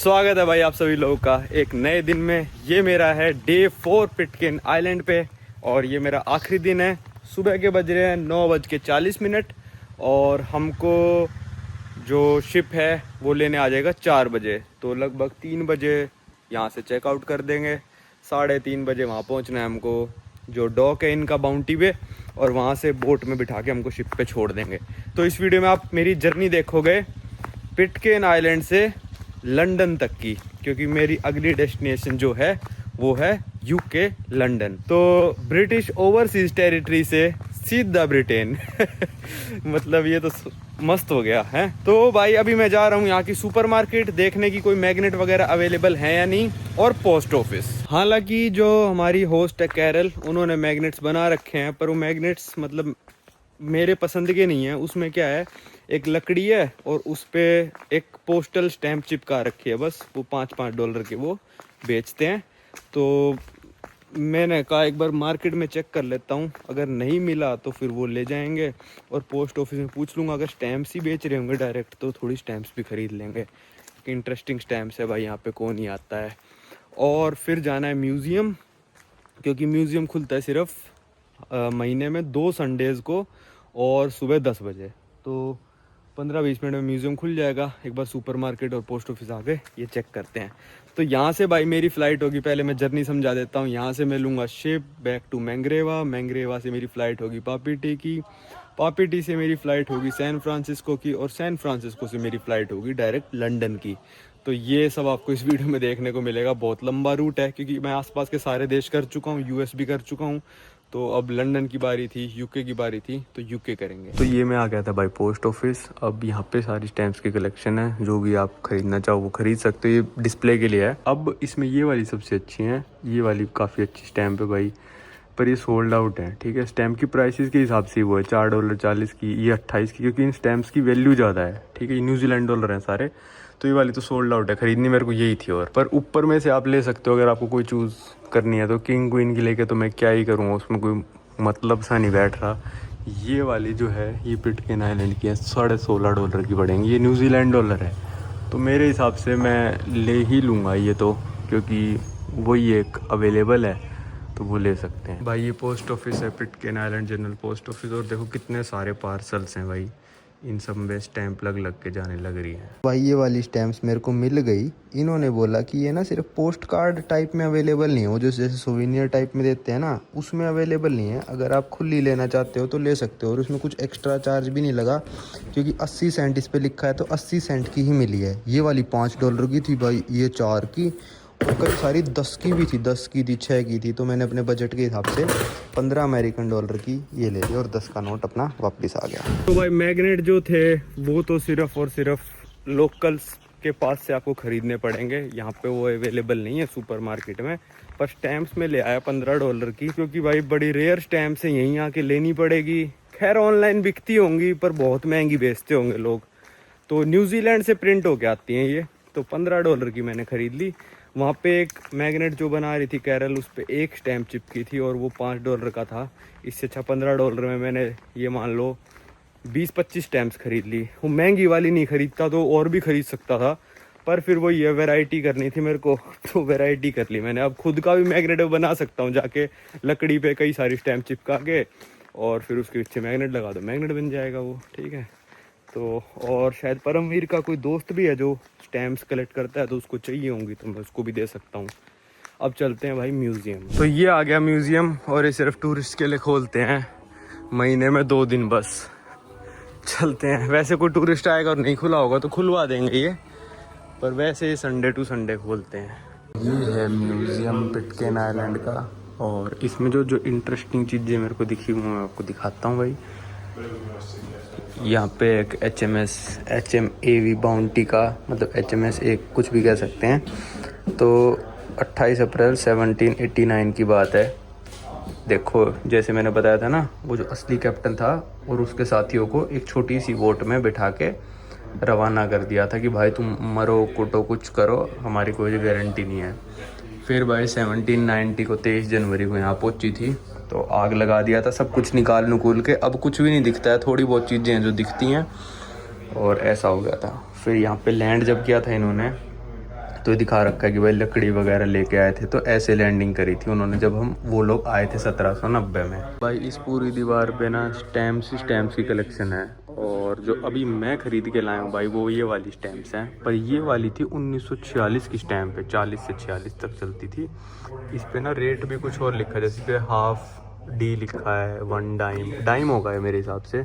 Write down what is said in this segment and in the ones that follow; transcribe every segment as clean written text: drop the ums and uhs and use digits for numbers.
स्वागत है भाई आप सभी लोगों का एक नए दिन में। ये मेरा है डे 4 पिटकेन आइलैंड पे और ये मेरा आखिरी दिन है। सुबह के बज रहे हैं 9:40 और हमको जो शिप है वो लेने आ जाएगा 4 बजे। तो लगभग 3 बजे यहाँ से चेकआउट कर देंगे। 3:30 बजे वहाँ पहुँचना है हमको, जो डॉक है इनका बाउंटी पे, और वहाँ से बोट में बिठा के हमको शिप पे छोड़ देंगे। तो इस वीडियो में आप मेरी जर्नी देखोगे पिटकेन आइलैंड से लंदन तक की, क्योंकि मेरी अगली डेस्टिनेशन जो है वो है यूके लंदन। तो ब्रिटिश ओवरसीज टेरिटरी से सीधा ब्रिटेन मतलब ये तो मस्त हो गया है। तो भाई अभी मैं जा रहा हूँ यहाँ की सुपरमार्केट देखने की कोई मैग्नेट वगैरह अवेलेबल है या नहीं, और पोस्ट ऑफिस। हालांकि जो हमारी होस्ट है कैरल, उन्होंने मैग्नेट्स बना रखे हैं, पर वो मैग्नेट्स मतलब मेरे पसंद के नहीं है। उसमें क्या है, एक लकड़ी है और उस पे एक पोस्टल स्टैम्प चिपका रखी है, बस वो $5 के वो बेचते हैं। तो मैंने कहा एक बार मार्केट में चेक कर लेता हूँ, अगर नहीं मिला तो फिर वो ले जाएंगे और पोस्ट ऑफिस में पूछ लूँगा। अगर स्टैम्प्स ही बेच रहे होंगे डायरेक्ट तो थोड़ी स्टैम्प्स भी ख़रीद लेंगे। इंटरेस्टिंग स्टैम्प्स है भाई, यहाँ पे कौन ही आता है। और फिर जाना है म्यूज़ियम, क्योंकि म्यूज़ियम खुलता है सिर्फ महीने में 2 संडेज़ को और सुबह 10 बजे। तो 15-20 मिनट में म्यूज़ियम खुल जाएगा। एक बार सुपरमार्केट और पोस्ट ऑफिस आके ये चेक करते हैं। तो यहाँ से भाई मेरी फ़्लाइट होगी, पहले मैं जर्नी समझा देता हूँ। यहाँ से मैं लूँगा शिप बैक टू मैंग्रेवा, मैंग्रेवा से मेरी फ़्लाइट होगी पापीटी की, पापीटी से मेरी फ़्लाइट होगी सैन फ्रांसिस्को की, और सैन फ्रांसिस्को से मेरी फ़्लाइट होगी डायरेक्ट लंदन की। तो ये सब आपको इस वीडियो में देखने को मिलेगा। बहुत लंबा रूट है, क्योंकि मैं आसपास के सारे देश कर चुका हूँ, यूएस भी कर चुका हूँ। तो अब लंदन की बारी थी, यूके की बारी थी, तो यूके करेंगे। तो ये मैं आ गया था भाई पोस्ट ऑफिस। अब यहाँ पे सारी स्टैम्प्स की कलेक्शन है, जो भी आप खरीदना चाहो वो खरीद सकते हो। ये डिस्प्ले के लिए है। अब इसमें ये वाली सबसे अच्छी है, ये वाली काफ़ी अच्छी स्टैम्प है भाई, पर ये सोल्ड आउट है। ठीक है, स्टैम्प की प्राइसेस के हिसाब से वो है $4.40 की, ये 28 की, क्योंकि इन स्टैम्प्स की वैल्यू ज़्यादा है। ठीक है, ये न्यूजीलैंड डॉलर हैं सारे। तो ये वाली तो सोल्ड आउट है, ख़रीदनी मेरे को यही थी। और पर ऊपर में से आप ले सकते हो अगर आपको कोई चूज़ करनी है। तो किंग क्वीन की लेके तो मैं क्या ही करूँगा, उसमें कोई मतलब सा नहीं बैठ रहा। ये वाली जो है ये पिटकेन आइलैंड की है, $16.5 की पड़ेंगी। ये न्यूजीलैंड डॉलर है, तो मेरे हिसाब से मैं ले ही लूँगा ये तो, क्योंकि वही एक अवेलेबल है तो वो ले सकते हैं। भाई ये पोस्ट ऑफिस है, पिटकेन आइलैंड जनरल पोस्ट ऑफिस, और देखो कितने सारे पार्सल्स हैं भाई। इन सब में स्टैंप लग के जाने लग रही है। भाई ये वाली स्टैम्प्स मेरे को मिल गई। इन्होंने बोला कि ये ना सिर्फ पोस्ट कार्ड टाइप में अवेलेबल नहीं है, वो जो जैसे सोवेनियर टाइप में देते हैं ना, उसमें अवेलेबल नहीं है। अगर आप खुली लेना चाहते हो तो ले सकते हो, और उसमें कुछ एक्स्ट्रा चार्ज भी नहीं लगा, क्योंकि 80 सेंट इस पर लिखा है, तो 80 सेंट की ही मिली है। ये वाली $5 की थी भाई, ये 4 की, और कई सारी 10 की भी थी, 10 की थी, 6 की थी। तो मैंने अपने बजट के हिसाब से $15 की ये ले ली और 10 का नोट अपना वापस आ गया। तो भाई मैग्नेट जो थे वो तो सिर्फ और सिर्फ लोकल्स के पास से आपको ख़रीदने पड़ेंगे। यहाँ पे वो अवेलेबल नहीं है सुपरमार्केट में। पर स्टैम्प्स में ले आया $15 की, क्योंकि भाई बड़ी रेयर स्टैम्प्स है, यहीं आके लेनी पड़ेगी। खैर ऑनलाइन बिकती होंगी पर बहुत महंगी बेचते होंगे लोग। तो न्यूजीलैंड से प्रिंट होके आती हैं ये। तो $15 की मैंने ख़रीद ली। वहाँ पे एक मैग्नेट जो बना रही थी कैरल, उस पर एक स्टैम्प चिपकी थी और वो $5 का था। इससे अच्छा $15 में मैंने ये मान लो 20-25 स्टैम्प्स खरीद ली। वो महंगी वाली नहीं खरीदता तो और भी खरीद सकता था, पर फिर वो ये वैरायटी करनी थी मेरे को, तो वैरायटी कर ली मैंने। अब खुद का भी मैग्नेट बना सकता हूँ जाके, लकड़ी पे कई सारी स्टैम्प चिपका के और फिर उसके पीछे मैग्नेट लगा दो, मैग्नेट बन जाएगा वो। ठीक है, तो और शायद परमवीर का कोई दोस्त भी है जो स्टैम्प्स कलेक्ट करता है, तो उसको चाहिए होंगी तो मैं उसको भी दे सकता हूँ। अब चलते हैं भाई म्यूज़ियम। तो ये आ गया म्यूज़ियम, और ये सिर्फ टूरिस्ट के लिए खोलते हैं, महीने में 2 दिन बस। चलते हैं। वैसे कोई टूरिस्ट आएगा और नहीं खुला होगा तो खुलवा देंगे ये, पर वैसे ही संडे टू संडे खोलते हैं। ये है म्यूज़ियम पिटकेन आइलैंड का, और इसमें जो जो इंटरेस्टिंग चीज़ें मेरे को दिखी वो मैं आपको दिखाता हूँ भाई। यहाँ पे एक HMAV बाउंटी का, मतलब HMS एक कुछ भी कह सकते हैं। तो 28 अप्रैल 1789 की बात है। देखो जैसे मैंने बताया था ना, वो जो असली कैप्टन था और उसके साथियों को एक छोटी सी बोट में बिठा के रवाना कर दिया था कि भाई तुम मरो कुटो कुछ करो, हमारी कोई गारंटी नहीं है। फिर भाई 1790 को 23 जनवरी को यहाँ पहुँची थी, तो आग लगा दिया था सब कुछ निकाल नुकूल के। अब कुछ भी नहीं दिखता है, थोड़ी बहुत चीज़ें हैं जो दिखती हैं, और ऐसा हो गया था। फिर यहाँ पे लैंड जब किया था इन्होंने तो दिखा रखा है कि भाई लकड़ी वगैरह लेके आए थे, तो ऐसे लैंडिंग करी थी उन्होंने जब वो लोग आए थे 1790 में। भाई इस पूरी दीवार पे ना स्टैम्प्स की कलेक्शन है, और जो अभी मैं खरीद के लाया हूँ भाई वो ये वाली स्टैम्प्स हैं, पर ये वाली थी 1946 की स्टैम्प है, 40 से 46 तक चलती थी। इस पे ना रेट भी कुछ और लिखा है, जैसे पे हाफ डी लिखा है, 1 डाइम होगा है मेरे हिसाब से,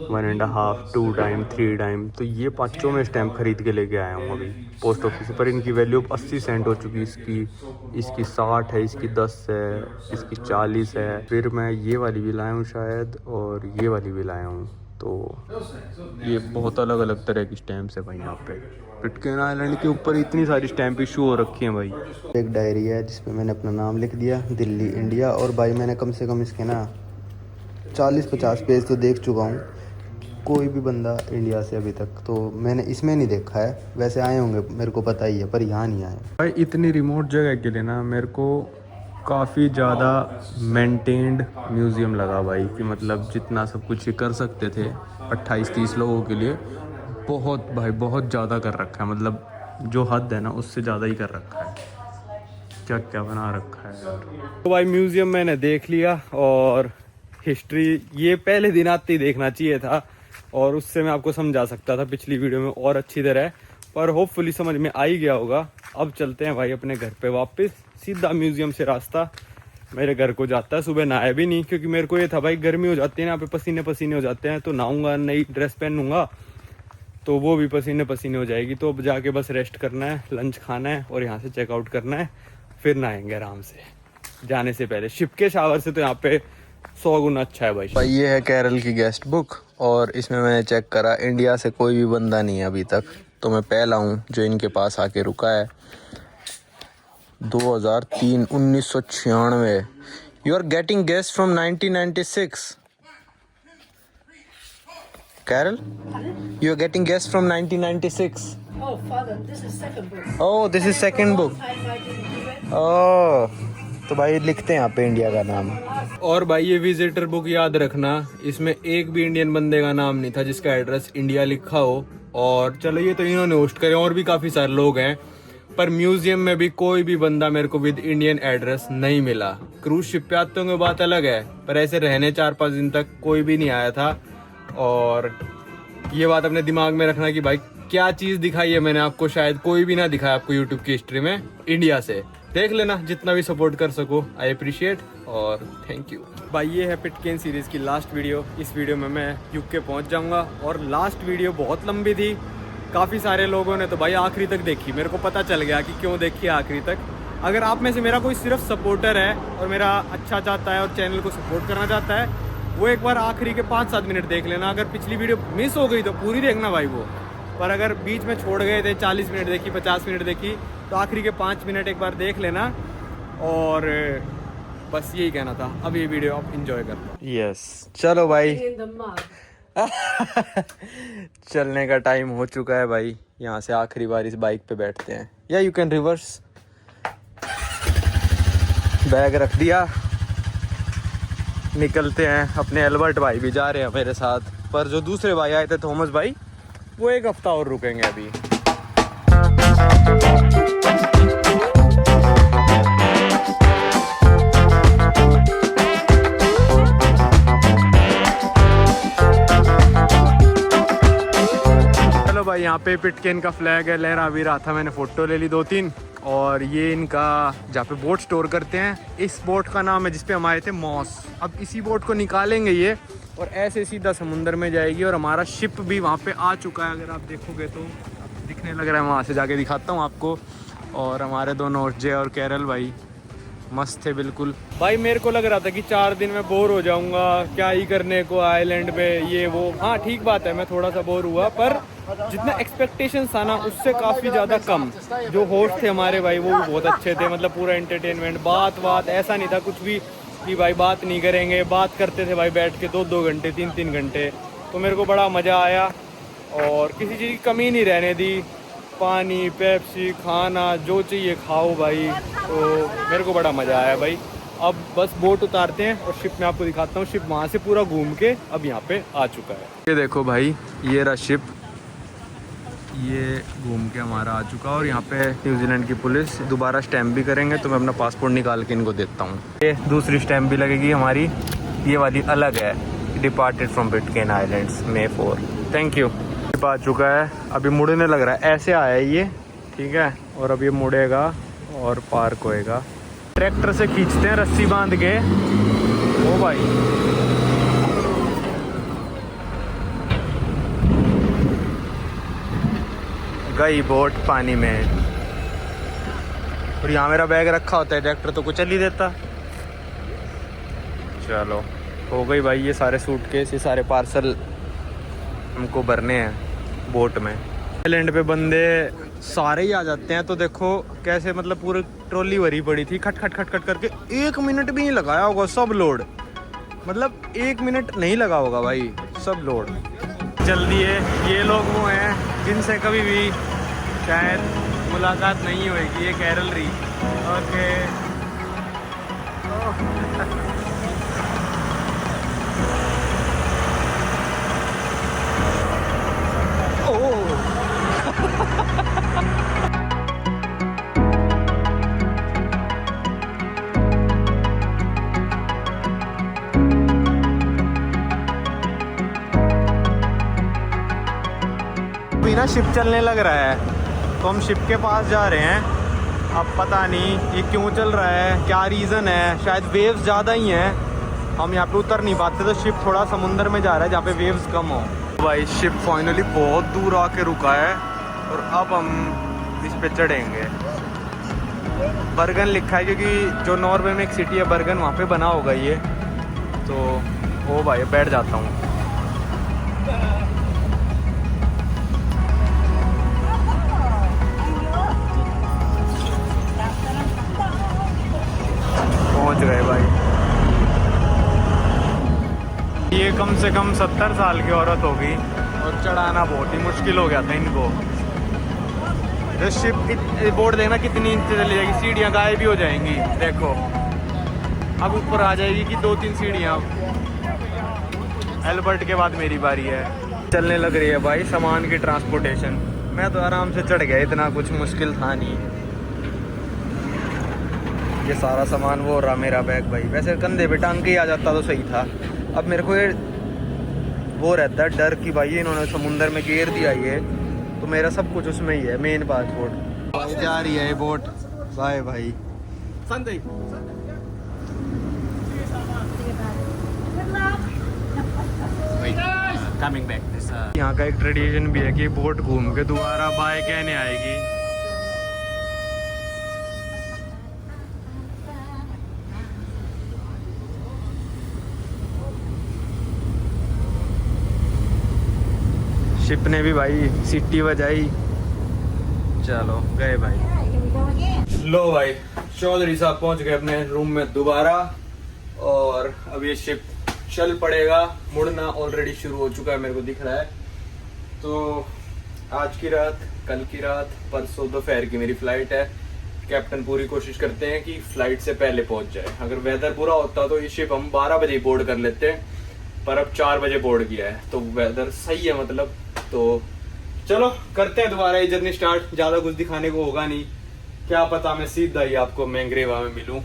1.5, 2 डाइम, 3 डाइम। तो ये 5 में स्टैम्प खरीद के लेके आया हूँ अभी पोस्ट ऑफिस से, पर इनकी वैल्यू 80 सेंट हो चुकी है। इसकी 60 है, इसकी 10 है, इसकी 40 है। फिर मैं ये वाली भी लाया हूँ शायद, और ये वाली भी लाया हूँ। तो ये बहुत अलग अलग तरह की स्टैम्प्स है भाई। यहाँ पे पिटकेन आइलैंड के ऊपर इतनी सारी स्टैम्प इशू हो रखी हैं भाई। एक डायरी है जिसपे मैंने अपना नाम लिख दिया, दिल्ली इंडिया, और भाई मैंने कम से कम इसके ना 40-50 पेज तो देख चुका हूँ। कोई भी बंदा इंडिया से अभी तक तो मैंने इसमें नहीं देखा है। वैसे आए होंगे मेरे को पता ही है, पर यहाँ नहीं आए भाई। इतनी रिमोट जगह के लिए ना मेरे को काफ़ी ज़्यादा मेंटेन्ड म्यूज़ियम लगा भाई, कि मतलब जितना सब कुछ ये कर सकते थे 28-30 लोगों के लिए, बहुत ज़्यादा कर रखा है। मतलब जो हद है ना उससे ज़्यादा ही कर रखा है। क्या क्या बना रखा है यार। तो भाई म्यूज़ियम मैंने देख लिया, और हिस्ट्री ये पहले दिन आते ही देखना चाहिए था, और उससे मैं आपको समझा सकता था पिछली वीडियो में और अच्छी तरह, पर होपफुली समझ में आ ही गया होगा। अब चलते हैं भाई अपने घर पे वापस। सीधा म्यूज़ियम से रास्ता मेरे घर को जाता है। सुबह नहाया भी नहीं, क्योंकि मेरे को ये था भाई गर्मी हो जाती है ना, यहाँ पे पसीने पसीने हो जाते हैं, तो नहाऊंगा, नई ड्रेस पहनूंगा तो वो भी पसीने पसीने हो जाएगी। तो अब जाके बस रेस्ट करना है, लंच खाना है, और यहाँ से चेकआउट करना है, फिर नहाएंगे आराम से जाने से पहले। शिप के शावर से तो यहाँ पे 100 गुना अच्छा है भाई। ये है केरल की गेस्ट बुक, और इसमें मैंने चेक करा इंडिया से कोई भी बंदा नहीं है अभी तक, तो मैं पहला हूँ जो इनके पास आके रुका है। 2003, 1996। You are getting guest from 1996 Carol? You are getting guests from 1996. Oh, Father, this is second book. Oh, this is second book. I didn't do it. Oh, तो भाई लिखते हैं यहाँ पे इंडिया का नाम। और भाई ये विजिटर बुक याद रखना, इसमें एक भी इंडियन बंदे का नाम नहीं था जिसका एड्रेस इंडिया लिखा हो। और चलो ये तो इन्होंने होस्ट करे, और भी काफ़ी सारे लोग हैं, पर म्यूजियम में भी कोई भी बंदा मेरे को विद इंडियन एड्रेस नहीं मिला। क्रूज शिप पे आते होंगे बात अलग है, पर ऐसे रहने 4-5 दिन तक कोई भी नहीं आया था। और ये बात अपने दिमाग में रखना कि भाई क्या चीज़ दिखाई है मैंने आपको, शायद कोई भी ना दिखाया आपको यूट्यूब की हिस्ट्री में इंडिया से। देख लेना, जितना भी सपोर्ट कर सको आई अप्रिशिएट, और थैंक यू भाई। ये है पिटकेन सीरीज़ की लास्ट वीडियो। इस वीडियो में मैं यूके पहुंच जाऊंगा, और लास्ट वीडियो बहुत लंबी थी, काफ़ी सारे लोगों ने तो भाई आखिरी तक देखी। मेरे को पता चल गया कि क्यों देखी आखिरी तक। अगर आप में से मेरा कोई सिर्फ सपोर्टर है और मेरा अच्छा चाहता है और चैनल को सपोर्ट करना चाहता है, वो एक बार आखिरी के 5-7 मिनट देख लेना। अगर पिछली वीडियो मिस हो गई तो पूरी देखना भाई वो, पर अगर बीच में छोड़ गए थे, 40 मिनट देखी, 50 मिनट देखी, तो आखिरी के 5 मिनट एक बार देख लेना। और बस यही कहना था। अब ये वीडियो आप इंजॉय कर लो। यस, चलो भाई In the mud. चलने का टाइम हो चुका है भाई। यहाँ से आखिरी बार इस बाइक पे बैठते हैं, या यू कैन रिवर्स। बैग रख दिया, निकलते हैं। अपने एल्बर्ट भाई भी जा रहे हैं मेरे साथ, पर जो दूसरे भाई आए थे थॉमस भाई, वो 1 हफ्ता और रुकेंगे अभी। चलो भाई, यहाँ पे पिटकेन का फ्लैग है, लहरा भी रहा था, मैंने फ़ोटो ले ली 2-3। और ये इनका जहाँ पे बोट स्टोर करते हैं, इस बोट का नाम है जिसपे हम आए थे, मॉस। अब इसी बोट को निकालेंगे ये, और ऐसे सीधा समुंदर में जाएगी। और हमारा शिप भी वहाँ पे आ चुका है, अगर आप देखोगे तो दिखने लग रहा है। वहाँ से जाके दिखाता हूँ आपको। और हमारे दोनों जय और केरल भाई मस्त थे बिल्कुल। भाई मेरे को लग रहा था कि 4 दिन में बोर हो जाऊँगा, क्या ही करने को आइलैंड पे, ये वो। हाँ ठीक बात है, मैं थोड़ा सा बोर हुआ, पर जितना एक्सपेक्टेशंस था ना उससे काफ़ी ज़्यादा कम। जो होस्ट थे हमारे भाई वो भी बहुत अच्छे थे, मतलब पूरा एंटरटेनमेंट, बात ऐसा नहीं था कुछ भी कि भाई बात नहीं करेंगे। बात करते थे भाई बैठ के 2-2 घंटे, 3-3 घंटे। तो मेरे को बड़ा मज़ा आया, और किसी चीज़ की कमी नहीं रहने दी। पानी, पेप्सी, खाना, जो चाहिए खाओ भाई। तो मेरे को बड़ा मज़ा आया भाई। अब बस बोट उतारते हैं और शिप में आपको दिखाता हूँ। शिप वहाँ से पूरा घूम के अब यहाँ पे आ चुका है। ये देखो भाई, ये रहा शिप। ये घूम के हमारा आ चुका और यहाँ पे न्यूजीलैंड की पुलिस दोबारा स्टैम्प भी करेंगे तो मैं अपना पासपोर्ट निकाल के इनको देता हूँ। ये दूसरी स्टैम्प भी लगेगी हमारी, ये वाली अलग है, departed from Pitcairn islands May 4। Thank you. आ चुका है, अभी मुड़ने लग रहा है, ऐसे आया है ये, ठीक है, और अब ये मुड़ेगा और पार्क होएगा। ट्रैक्टर से खींचते हैं रस्सी बांध के। ओ भाई गई बोट पानी में, और यहाँ मेरा बैग रखा होता है, ट्रैक्टर तो कुछ चल ही देता। चलो हो गई भाई, ये सारे सूटकेस, ये सारे पार्सल हमको भरने हैं बोट में। आइलैंड पे बंदे सारे ही आ जाते हैं, तो देखो कैसे मतलब पूरी ट्रॉली भरी पड़ी थी, खट खट खट खट करके 1 मिनट भी नहीं लगाया होगा, सब लोड, मतलब 1 मिनट नहीं लगा होगा भाई, सब लोड। जल्दी है, ये लोग वो हैं जिनसे कभी भी शायद मुलाकात नहीं होगी, ये कैरल री। ओके अभी ना शिप चलने लग रहा है, तो हम शिप के पास जा रहे हैं। अब पता नहीं ये क्यों चल रहा है, क्या रीज़न है, शायद वेव्स ज़्यादा ही हैं, हम यहाँ पे उतर नहीं पाते, तो शिप थोड़ा समुंदर में जा रहा है जहाँ पे वेव्स कम हो। भाई शिप फाइनली बहुत दूर आके रुका है और अब हम इस पे चढ़ेंगे। बर्गन लिखा है क्योंकि जो नॉर्वे में एक सिटी है बर्गन, वहाँ पे बना होगा ये, तो ओ भाई बैठ जाता हूँ। पहुँच गए भाई। ये कम से कम 70 साल की औरत होगी और चढ़ाना बहुत ही मुश्किल हो गया था इनको। जो शिप बोर्ड देखना कितनी इंच चली जाएगी, सीढ़ियाँ गायब भी हो जाएंगी, देखो अब ऊपर आ जाएगी कि 2-3 सीढ़ियाँ। एल्बर्ट के बाद मेरी बारी है, चलने लग रही है भाई सामान की ट्रांसपोर्टेशन। मैं तो आराम से चढ़ गया, इतना कुछ मुश्किल था नहीं। ये सारा सामान वो रहा मेरा बैग भाई, वैसे कंधे पे टांग के ही आ जाता तो सही था। अब मेरे को ये वो रहता है डर कि भाई इन्होंने समुंदर में गिर दिया ये, तो मेरा सब कुछ उसमें ही है, मेन पासपोर्ट। भाई जा रही है ये बोट, बाय भाई। यहाँ का एक ट्रेडिशन भी है कि बोट घूम के दोबारा बाय कहने आएगी। शिप ने भी भाई सीटी बजाई, चलो गए भाई। लो भाई चौधरी साहब पहुंच गए अपने रूम में दोबारा, और अब ये शिप चल पड़ेगा। मुड़ना ऑलरेडी शुरू हो चुका है, मेरे को दिख रहा है। तो आज की रात, कल की रात, परसों दोपहर की मेरी फ्लाइट है। कैप्टन पूरी कोशिश करते हैं कि फ्लाइट से पहले पहुंच जाए। अगर वेदर पूरा होता तो ये शिप हम 12 बजे बोर्ड कर लेते, पर अब 4 बजे बोर्ड किया है, तो वेदर सही है मतलब। तो चलो करते हैं दोबारा ये जर्नी स्टार्ट। ज्यादा कुछ दिखाने को होगा नहीं, क्या पता मैं सीधा ही आपको मैंग्रेवा में मिलूं,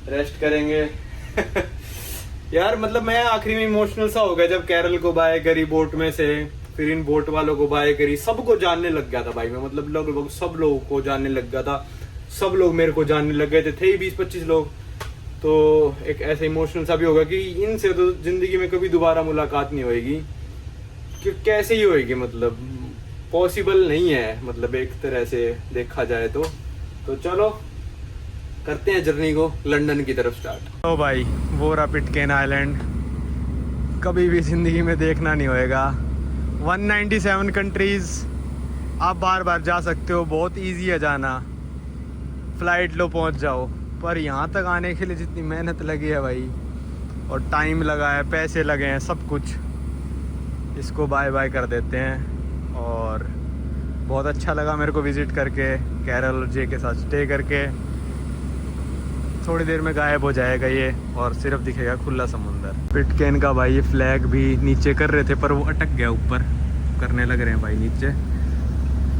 रेस्ट करेंगे। यार मतलब मैं आखिरी में इमोशनल सा हो गया जब कैरल को बाय करी बोट में से, फिर इन बोट वालों को बाय करी, सबको जानने लग गया था भाई मैं, मतलब लगभग सब लोगों को जानने लग गया था, सब लोग मेरे को जानने लग गए थे ही 20-25 लोग। तो एक ऐसा इमोशनल सा भी होगा कि इनसे तो जिंदगी में कभी दोबारा मुलाकात नहीं होगी, कि कैसे ही होएगी, मतलब पॉसिबल नहीं है, मतलब एक तरह से देखा जाए तो चलो करते हैं जर्नी को लंदन की तरफ स्टार्ट। तो भाई वो रहा पिटकेन आइलैंड, कभी भी जिंदगी में देखना नहीं होएगा। 197 कंट्रीज आप बार बार जा सकते हो, बहुत इजी है जाना, फ्लाइट लो पहुंच जाओ। पर यहाँ तक आने के लिए जितनी मेहनत लगी है भाई, और टाइम लगा है, पैसे लगे हैं, सब कुछ, इसको बाय बाय कर देते हैं। और बहुत अच्छा लगा मेरे को विज़िट करके, कैरल और जे के साथ स्टे करके। थोड़ी देर में गायब हो जाएगा ये और सिर्फ दिखेगा खुला समुंदर। पिटकेन का भाई ये फ्लैग भी नीचे कर रहे थे, पर वो अटक गया, ऊपर करने लग रहे हैं भाई नीचे।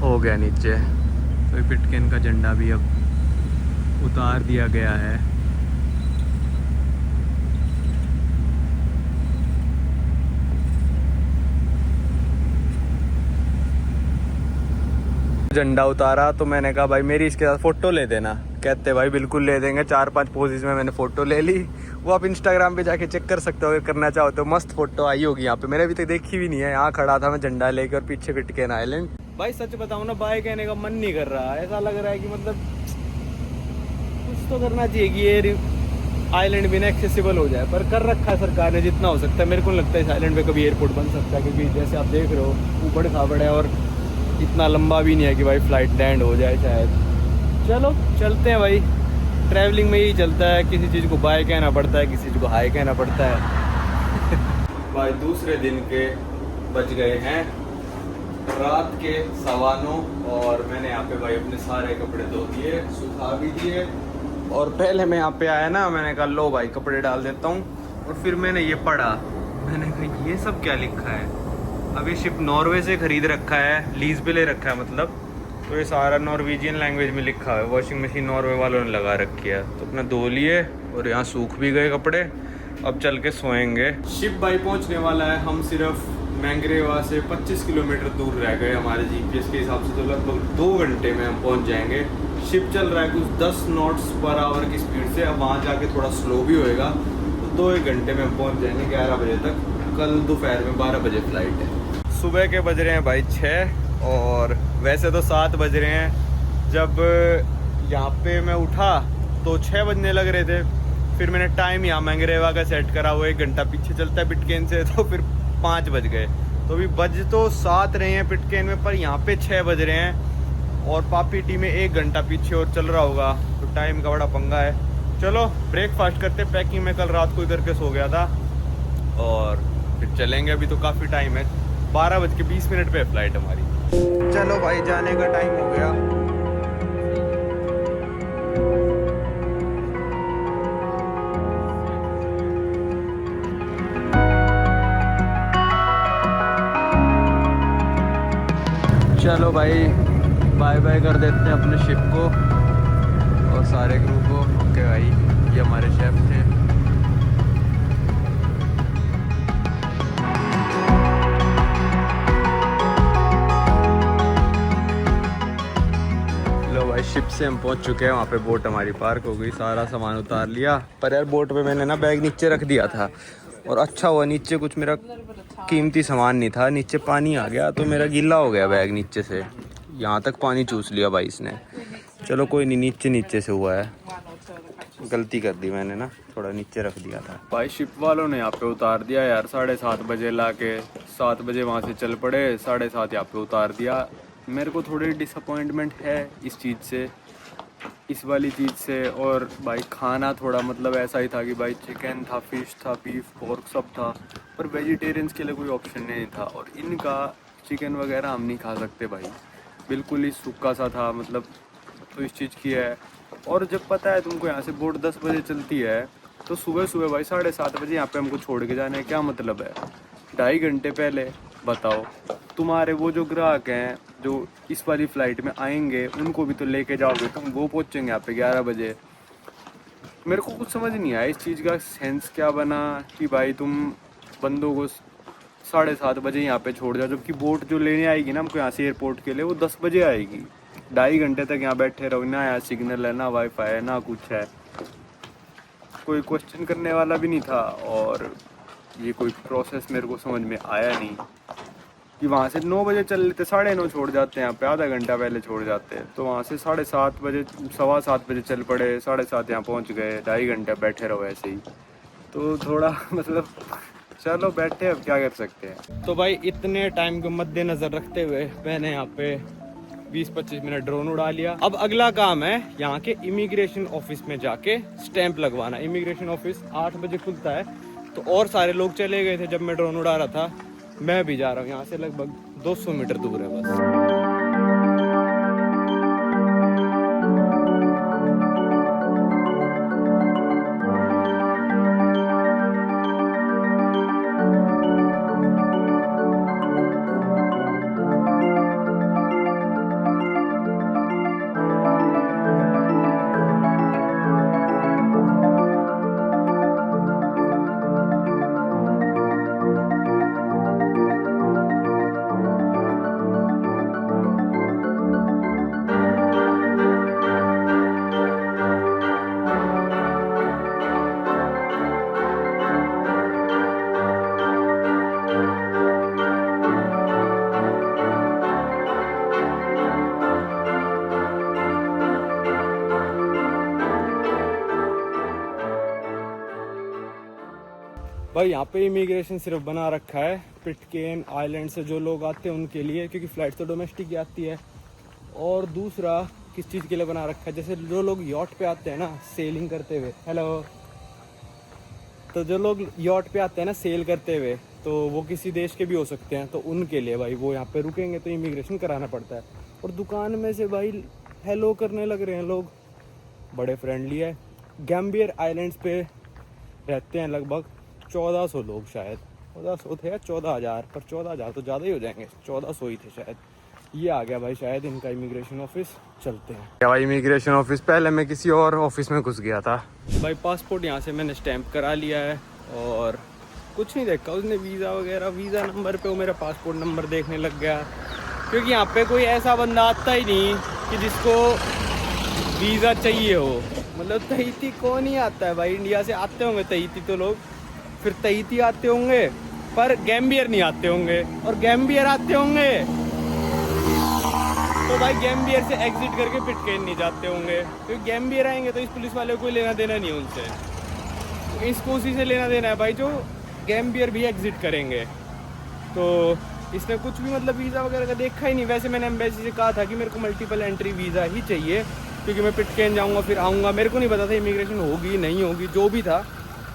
हो गया नीचे। तो पिटकेन का झंडा भी अब उतार दिया गया है। झंडा उतारा तो मैंने कहा भाई मेरी इसके साथ फ़ोटो ले देना। कहते भाई बिल्कुल ले देंगे। 4-5 पोजेस में मैंने फ़ोटो ले ली। वो आप इंस्टाग्राम पे जाके चेक कर सकते हो अगर करना चाहो तो। मस्त फ़ोटो आई होगी यहाँ पे। मैंने अभी तक देखी भी नहीं है। यहाँ खड़ा था मैं झंडा लेकर और पीछे पिटकेन आइलैंड। भाई सच बताऊँ ना, बाय कहने का मन नहीं कर रहा। ऐसा लग रहा है कि मतलब कुछ तो करना चाहिए कि ये आइलैंड भी ना एक्सेसिबल हो जाए। पर कर रखा है सरकार ने जितना हो सकता है। मेरे को लगता है इस आइलैंड पे कभी एयरपोर्ट बन सकता है, क्योंकि जैसे आप देख रहे हो ऊबड़ खाबड़ है और इतना लंबा भी नहीं है कि भाई फ्लाइट लैंड हो जाए शायद। चलो चलते हैं भाई। ट्रैवलिंग में यही चलता है, किसी चीज़ को बाय कहना पड़ता है, किसी चीज़ को हाय कहना पड़ता है। भाई दूसरे दिन के बज गए हैं रात के 9:15 और मैंने यहाँ पे भाई अपने सारे कपड़े धो दिए, सुखा भी दिए। और पहले मैं यहाँ पे आया ना, मैंने कहा लो भाई कपड़े डाल देता हूँ। और फिर मैंने ये पढ़ा, मैंने कहा ये सब क्या लिखा है। अब ये शिप नॉर्वे से ख़रीद रखा है, लीज पे ले रखा है मतलब। तो ये सारा नॉर्वेजियन लैंग्वेज में लिखा है। वॉशिंग मशीन नॉर्वे वालों ने लगा रखी है। तो अपना धो लिए और यहाँ सूख भी गए कपड़े। अब चल के सोएंगे। शिप भाई पहुँचने वाला है। हम सिर्फ मैंग्रेवा से 25 किलोमीटर दूर रह गए हमारे जीपीएस के हिसाब से। तो लगभग 2 घंटे में हम पहुँच जाएंगे। शिप चल रहा है कुछ 10 नॉट्स पर आवर की स्पीड से। अब वहाँ जाके थोड़ा स्लो भी होएगा। तो 2-1 घंटे में हम पहुँच जाएंगे 11 बजे तक। कल दोपहर में 12 बजे फ्लाइट है। सुबह के बज रहे हैं भाई 6 और वैसे तो 7 बज रहे हैं। जब यहाँ पे मैं उठा तो 6 बजने लग रहे थे। फिर मैंने टाइम यहाँ मैंग्रेवा का सेट करा, वो 1 घंटा पीछे चलता है पिटकेन से। तो फिर 5 बज गए। तो अभी बज तो 7 रहे हैं पिटकेन में, पर यहाँ पे 6 बज रहे हैं। और पापीटी में 1 घंटा पीछे और चल रहा होगा। तो टाइम का बड़ा पंगा है। चलो ब्रेकफास्ट करते। पैकिंग में कल रात को ही करके सो गया था और फिर चलेंगे। अभी तो काफ़ी टाइम है, 12:20 पे फ्लाइट हमारी। चलो भाई जाने का टाइम हो गया। चलो भाई बाय बाय कर देते हैं अपने शिप को और सारे क्रू को। ओके भाई, ये हमारे शेफ थे। लो भाई शिप से हम पहुंच चुके हैं। वहाँ पे बोट हमारी पार्क हो गई, सारा सामान उतार लिया। पर यार बोट पे मैंने ना बैग नीचे रख दिया था और अच्छा हुआ नीचे कुछ मेरा कीमती सामान नहीं था। नीचे पानी आ गया तो मेरा गीला हो गया बैग नीचे से। यहाँ तक पानी चूस लिया भाई इसने। चलो कोई नहीं, नीचे से हुआ है। गलती कर दी मैंने ना, थोड़ा नीचे रख दिया था। भाई शिप वालों ने यहाँ पे उतार दिया यार 7:30 बजे ला के। 7 बजे वहाँ से चल पड़े, 7:30 यहाँ पे उतार दिया। मेरे को थोड़ी डिसअपॉइंटमेंट है इस चीज़ से, इस वाली चीज़ से। और भाई खाना थोड़ा मतलब ऐसा ही था कि भाई चिकन था, फिश था, बीफ, पोर्क सब था, पर वेजिटेरियंस के लिए कोई ऑप्शन नहीं था। और इनका चिकन वगैरह हम नहीं खा सकते भाई, बिल्कुल ही सूखा सा था मतलब। तो इस चीज़ की है। और जब पता है तुमको यहाँ से बोट 10 बजे चलती है, तो सुबह सुबह भाई 7:30 बजे यहाँ पे हमको छोड़ के जाने क्या मतलब है। 2.5 घंटे पहले बताओ, तुम्हारे वो जो ग्राहक हैं जो इस वाली फ़्लाइट में आएंगे उनको भी तो लेके जाओगे तुम। वो पहुँचेंगे यहाँ पे 11 बजे। मेरे को कुछ समझ नहीं आया इस चीज़ का सेंस क्या बना कि भाई तुम बंदों को 7:30 बजे यहाँ पे छोड़ जाओ, जबकि बोट जो लेने आएगी ना हमको यहाँ से एयरपोर्ट के लिए वो 10 बजे आएगी। 2.5 घंटे तक यहाँ बैठे रहो, ना यहाँ सिग्नल है, ना वाईफाई है, ना कुछ है। कोई क्वेश्चन करने वाला भी नहीं था। और ये कोई प्रोसेस मेरे को समझ में आया नहीं कि वहाँ से 9 बजे चल लेते, 9:30 छोड़ जाते हैं यहाँ पे, आधा घंटा पहले छोड़ जाते हैं। तो वहाँ से 7:30 बजे, 7:15 बजे चल पड़े, 7:30 यहाँ पहुँच गए। 2.5 घंटे बैठे रहो ऐसे ही। तो थोड़ा मतलब चलो बैठे, अब क्या कर सकते हैं। तो भाई इतने टाइम को मद्देनज़र रखते हुए मैंने यहाँ पे 20-25 मिनट ड्रोन उड़ा लिया। अब अगला काम है यहाँ के इमिग्रेशन ऑफिस में जाके स्टैंप लगवाना। इमिग्रेशन ऑफिस 8 बजे खुलता है। तो और सारे लोग चले गए थे जब मैं ड्रोन उड़ा रहा था, मैं भी जा रहा हूँ। यहाँ से लगभग 200 मीटर दूर है बस। भाई यहाँ पे इमिग्रेशन सिर्फ बना रखा है पिटकेन आइलैंड से जो लोग आते हैं उनके लिए, क्योंकि फ़्लाइट तो डोमेस्टिक ही आती है। और दूसरा किस चीज़ के लिए बना रखा है, जैसे जो लोग यॉट पे आते हैं ना सेलिंग करते हुए, हेलो, तो जो लोग यॉट पे आते हैं ना सेल करते हुए, तो वो किसी देश के भी हो सकते हैं, तो उनके लिए भाई वो यहाँ पे रुकेंगे तो इमिग्रेशन कराना पड़ता है। और दुकान में से भाई हेलो करने लग रहे हैं लोग, बड़े फ्रेंडली है। गैम्बियर आइलैंड्स पे रहते हैं लगभग 1400 लोग, शायद 1400 थे या 14,000, पर 14,000 तो ज़्यादा ही हो जाएंगे, 1400 ही थे शायद। ये आ गया भाई शायद इनका इमिग्रेशन ऑफिस, चलते हैं। क्या भाई इमिग्रेशन ऑफिस, पहले मैं किसी और ऑफिस में घुस गया था। भाई पासपोर्ट यहाँ से मैंने स्टैंप करा लिया है और कुछ नहीं देखा उसने वीज़ा वगैरह। वीज़ा नंबर पे वो मेरा पासपोर्ट नंबर देखने लग गया, क्योंकि यहाँ पे कोई ऐसा बंदा आता ही नहीं कि जिसको वीज़ा चाहिए हो। मतलब तहीती कौन ही आता है भाई, इंडिया से आते होंगे तहीती तो लोग, फिर तहीती आते होंगे, पर गैम्बियर नहीं आते होंगे, और गैम्बियर आते होंगे तो भाई गैम्बियर से एग्जिट करके पिटकेन नहीं जाते होंगे, क्योंकि गैम्बियर आएंगे तो इस पुलिस वाले को लेना देना नहीं है उनसे, तो इसको उसी से लेना देना है भाई जो गैम्बियर भी एग्जिट करेंगे। तो इसने कुछ भी मतलब वीज़ा वगैरह का देखा ही नहीं। वैसे मैंने एम्बेसी से कहा था कि मेरे को मल्टीपल एंट्री वीज़ा ही चाहिए, क्योंकि मैं पिटकेन जाऊँगा फिर आऊँगा। मेरे को नहीं पता था इमिग्रेशन होगी नहीं होगी जो भी था,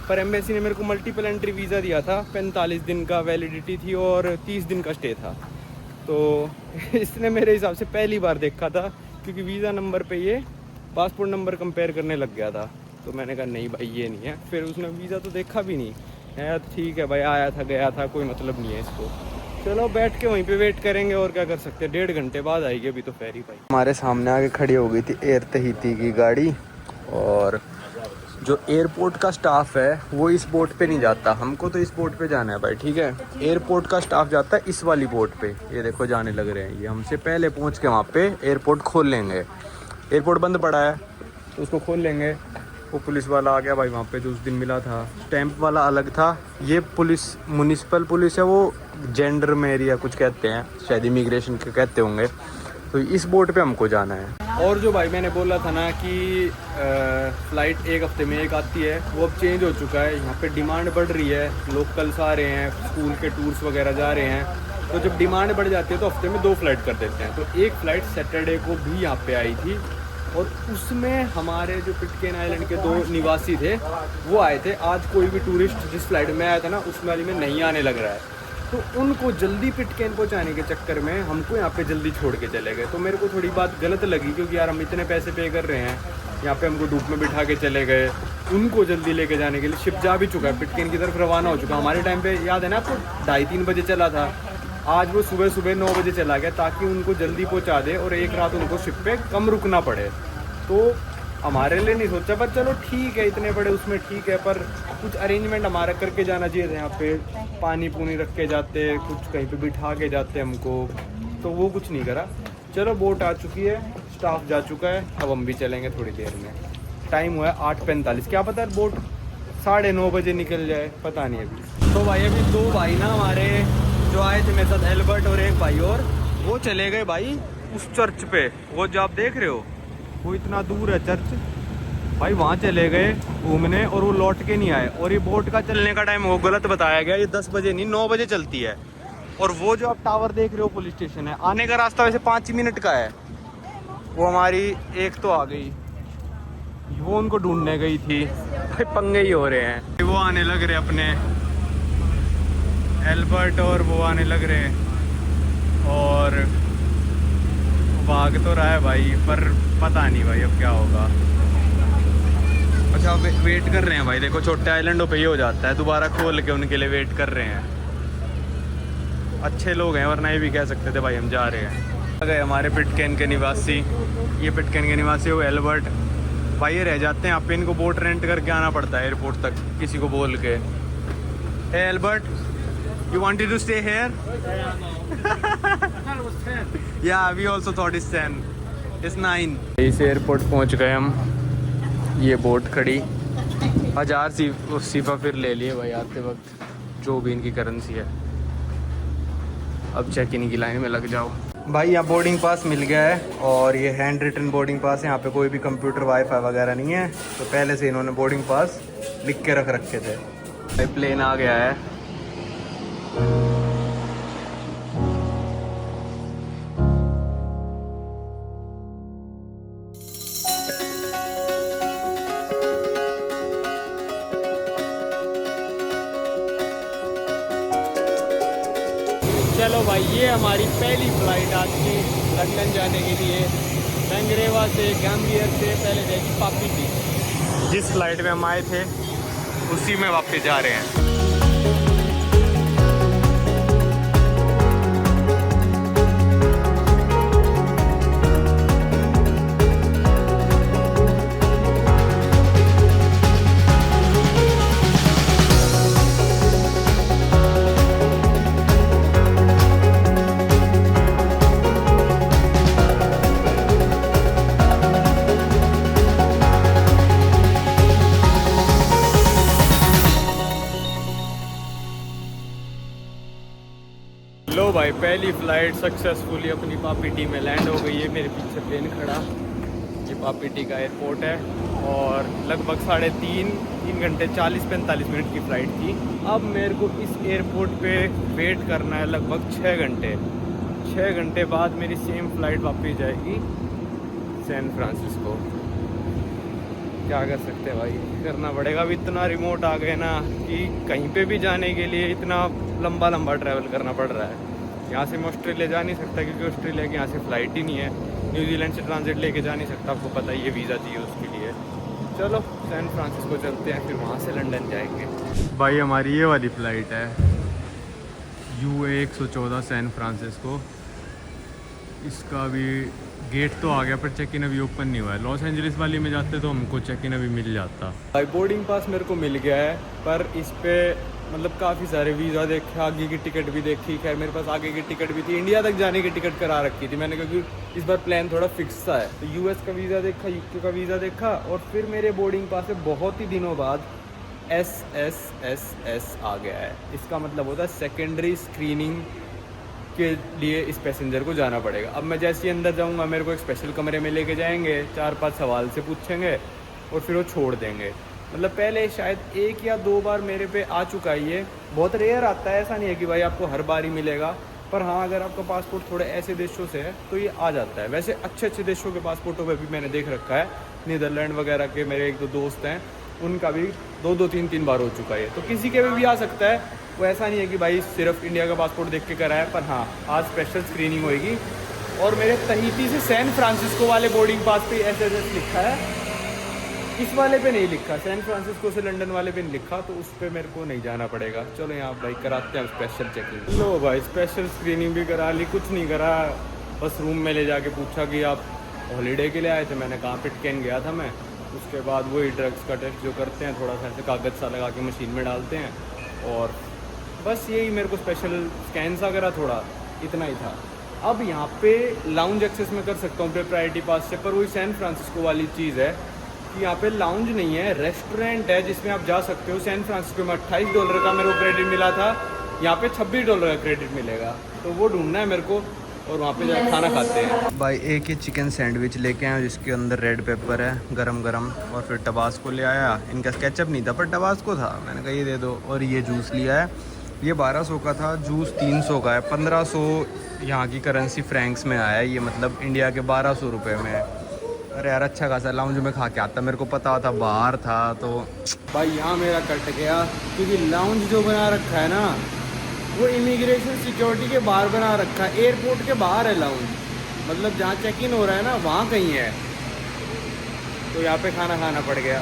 पर एम्बेसी ने मेरे को मल्टीपल एंट्री वीज़ा दिया था। 45 दिन का वैलिडिटी थी और 30 दिन का स्टे था। तो इसने मेरे हिसाब से पहली बार देखा था, क्योंकि वीज़ा नंबर पे ये पासपोर्ट नंबर कंपेयर करने लग गया था। तो मैंने कहा नहीं भाई ये नहीं है, फिर उसने वीज़ा तो देखा भी नहीं है। ठीक है भाई, आया था गया था, कोई मतलब नहीं है इसको। चलो बैठ के वहीं पे वेट करेंगे, और क्या कर सकते हैं, 1.5 घंटे बाद आएगी अभी तो फेरी भाई। हमारे सामने आके खड़ी हो गई थी एयर तहीती की गाड़ी, और जो एयरपोर्ट का स्टाफ है वो इस बोट पे नहीं जाता, हमको तो इस बोट पे जाना है भाई, ठीक है। एयरपोर्ट का स्टाफ जाता है इस वाली बोट पे, ये देखो जाने लग रहे हैं ये। हमसे पहले पहुंच के वहाँ पे एयरपोर्ट खोल लेंगे। एयरपोर्ट बंद पड़ा है तो उसको खोल लेंगे। वो पुलिस वाला आ गया भाई वहाँ पे जो उस दिन मिला था, स्टैंप वाला अलग था। ये पुलिस म्युनिसिपल पुलिस है, वो जेंडर मेरिया कुछ कहते हैं शायद, इमिग्रेशन के कहते होंगे। तो इस बोट पे हमको जाना है। और जो भाई मैंने बोला था ना कि फ़्लाइट 1 हफ्ते में एक आती है, वो अब चेंज हो चुका है। यहाँ पे डिमांड बढ़ रही है, लोकल्स आ रहे हैं, स्कूल के टूर्स वगैरह जा रहे हैं, तो जब डिमांड बढ़ जाती है तो हफ्ते में 2 फ्लाइट कर देते हैं। तो एक फ़्लाइट सैटरडे को भी यहाँ पे आई थी, और उसमें हमारे जो पिटकेन आइलैंड के 2 निवासी थे वो आए थे। आज कोई भी टूरिस्ट जिस फ्लाइट में आया था ना उस वाली में नहीं आने लग रहा है, तो उनको जल्दी पिटकेन पहुंचाने के चक्कर में हमको यहाँ पे जल्दी छोड़ के चले गए। तो मेरे को थोड़ी बात गलत लगी, क्योंकि यार हम इतने पैसे पे कर रहे हैं, यहाँ पे हमको धूप में बिठा के चले गए। उनको जल्दी लेके जाने के लिए शिप जा भी चुका है, पिटकेन की तरफ रवाना हो चुका। हमारे टाइम पे याद है ना आपको, 2:30-3 बजे चला था, आज वो सुबह 9 बजे चला गया, ताकि उनको जल्दी पहुँचा दे और एक रात उनको शिप पे कम रुकना पड़े। तो हमारे लिए नहीं सोचा, पर चलो ठीक है, इतने बड़े उसमें ठीक है, पर कुछ अरेंजमेंट हमारा करके जाना चाहिए था। यहाँ पे पानी पूनी रख के जाते, कुछ कहीं पे बिठा के जाते हमको, तो वो कुछ नहीं करा। चलो बोट आ चुकी है, स्टाफ जा चुका है, अब हम भी चलेंगे थोड़ी देर में। टाइम हुआ है 8:45, क्या पता बोट 9:30 बजे निकल जाए, पता नहीं अभी। तो भाई अभी 2 भाई ना हमारे जो आए थे मेरे साथ, एल्बर्ट और एक भाई, और वो चले गए भाई उस चर्च पे, वो जो आप देख रहे हो वो इतना दूर है चर्च भाई, वहाँ चले गए घूमने और वो लौट के नहीं आए। और ये बोट का चलने का टाइम वो गलत बताया गया, ये 10 बजे नहीं 9 बजे चलती है। और वो जो आप टावर देख रहे हो पुलिस स्टेशन है, आने का रास्ता वैसे 5 मिनट का है। वो हमारी एक तो आ गई, वो उनको ढूंढने गई थी भाई, पंगे ही हो रहे हैं। वो आने लग रहे अपने एल्बर्ट, और वो आने लग रहे, और भाग तो रहा है भाई, पर पता नहीं भाई अब क्या होगा। अच्छा वेट कर रहे हैं भाई, देखो छोटे आइलैंडों पे ही हो जाता है, दोबारा खोल के उनके लिए वेट कर रहे हैं। अच्छे लोग हैं, वरना ये भी कह सकते थे भाई हम जा रहे हैं। आ गए हमारे पिटकेन के निवासी, ये पिटकेन के निवासी वो एल्बर्ट भाई, ये रह जाते हैं यहाँ पे, इनको बोट रेंट करके आना पड़ता है एयरपोर्ट तक किसी को बोल के। हे Albert, you wanted to stay here? Yeah, we also thought it's 10. It's 9. इस एयरपोर्ट पहुंच गए हम, ये बोट खड़ी, 1000 सीफा फिर ले लिए भाई आते वक्त, जो भी इनकी करेंसी है। अब चेक इन की लाइन में लग जाओ भाई। यहाँ बोर्डिंग पास मिल गया है, और ये हैंड रिटन बोर्डिंग पास है। यहाँ पे कोई भी कंप्यूटर वाईफाई वगैरह नहीं है, तो पहले से इन्होंने बोर्डिंग पास लिख के रखे थे। भाई प्लेन आ गया है। चलो भाई, ये हमारी पहली फ्लाइट आज की लंदन जाने के लिए। लंगरेवा से गैम्बियर से पहले जाएगी पापीटी। जिस फ्लाइट में हम आए थे उसी में वापस जा रहे हैं। लो भाई, पहली फ्लाइट सक्सेसफुली अपनी पापीटी में लैंड हो गई है। मेरे पीछे प्लेन खड़ा, ये पापीटी का एयरपोर्ट है और लगभग 3 घंटे 40-45 मिनट की फ़्लाइट थी। अब मेरे को इस एयरपोर्ट पे वेट करना है लगभग 6 घंटे। 6 घंटे बाद मेरी सेम फ़्लाइट वापस जाएगी सैन फ्रांसिस्को। क्या कर सकते हैं भाई, करना पड़ेगा। अब इतना रिमोट आ गए ना कि कहीं पे भी जाने के लिए इतना लंबा ट्रैवल करना पड़ रहा है। यहाँ से मैं ऑस्ट्रेलिया जा नहीं सकता क्योंकि ऑस्ट्रेलिया की यहाँ से फ़्लाइट ही नहीं है। न्यूजीलैंड से ट्रांजिट लेके जा नहीं सकता, आपको पता ही है, वीज़ा चाहिए उसके लिए। चलो सैन फ्रांसिस्को चलते हैं, फिर वहाँ से लंदन जाएंगे। भाई हमारी ये वाली फ़्लाइट है UA 114 सैन फ्रांसिस्को। इसका भी गेट तो आ गया पर चेक इन अभी ओपन नहीं हुआ है। लॉस एंजलिस वाली में जाते तो हमको चेक इन अभी मिल जाता। भाई बोर्डिंग पास मेरे को मिल गया है, पर इस पे मतलब काफ़ी सारे वीज़ा देखे, आगे की टिकट भी देखी। खैर मेरे पास आगे की टिकट भी थी, इंडिया तक जाने की टिकट करा रखी थी मैंने, क्योंकि इस बार प्लान थोड़ा फिक्स सा है। तो US का वीज़ा देखा, UK का वीज़ा देखा, और फिर मेरे बोर्डिंग पास से बहुत ही दिनों बाद SSSS आ गया है। इसका मतलब होता है सेकेंडरी स्क्रीनिंग के लिए इस पैसेंजर को जाना पड़ेगा। अब मैं जैसे ही अंदर जाऊंगा मेरे को एक स्पेशल कमरे में लेके जाएंगे, 4-5 सवाल से पूछेंगे और फिर वो छोड़ देंगे। मतलब पहले शायद 1 या 2 बार मेरे पे आ चुका है, ये बहुत रेयर आता है। ऐसा नहीं है कि भाई आपको हर बार ही मिलेगा, पर हाँ अगर आपका पासपोर्ट थोड़े ऐसे देशों से है तो ये आ जाता है। वैसे अच्छे देशों के पासपोर्टों पर भी मैंने देख रखा है, नीदरलैंड वगैरह के मेरे 1-2 दोस्त हैं, उनका भी 2-2, 3-3 बार हो चुका है। तो किसी के भी आ सकता है, वो ऐसा नहीं है कि भाई सिर्फ इंडिया का पासपोर्ट देख के कराया। पर हाँ आज स्पेशल स्क्रीनिंग होएगी। और मेरे तहीती से सैन फ्रांसिस्को वाले बोर्डिंग पास पे SSS लिखा है, इस वाले पे नहीं लिखा। सैन फ्रांसिस्को से लंदन वाले पे नहीं लिखा, तो उस पर मेरे को नहीं जाना पड़ेगा। चलो यहाँ भाई कराते हैं स्पेशल चेकिंग। लो भाई स्पेशल स्क्रीनिंग भी करा ली, कुछ नहीं करा, बस रूम में ले जाके पूछा कि आप हॉलीडे के लिए आए थे। मैंने कहा पिटकेन गया था मैं। उसके बाद वही ड्रग्स का टेस्ट जो करते हैं, थोड़ा सा ऐसे कागज़ सा लगा के मशीन में डालते हैं, और बस यही मेरे को स्पेशल स्कैन सा करा, थोड़ा इतना ही था। अब यहाँ पे लाउंज एक्सेस में कर सकता हूँ प्रायोरिटी पास से, पर वही सैन फ्रांसिस्को वाली चीज़ है कि यहाँ पे लाउंज नहीं है, रेस्टोरेंट है जिसमें आप जा सकते हो। सैन फ्रांसिस्को में $28 का मेरे को क्रेडिट मिला था, यहाँ पे $26 का क्रेडिट मिलेगा, तो वो ढूंढना है मेरे को और वहाँ पे जाकर खाना खाते हैं। भाई एक ही चिकन सैंडविच लेके आया जिसके अंदर रेड पेपर है गरम गरम, और फिर टबास्को ले आया। इनका केचप नहीं था पर टबास्को था, मैंने कहा ये दे दो। और ये जूस लिया है, ये 1200 का था, जूस 300 का है। 1500 यहाँ की करेंसी फ्रैंक्स में आया है, ये मतलब इंडिया के 1200 रुपये में है। अरे यार अच्छा खासा लाउंज में खा के आता, मेरे को पता था बाहर था तो। भाई यहाँ मेरा कट गया, क्योंकि लाउंज जो बना रखा है ना वो इमिग्रेशन सिक्योरिटी के बाहर बना रखा है, एयरपोर्ट के बाहर है लाउंज, मतलब जहाँ चेक इन हो रहा है ना वहाँ कहीं है। तो यहाँ पे खाना खाना पड़ गया।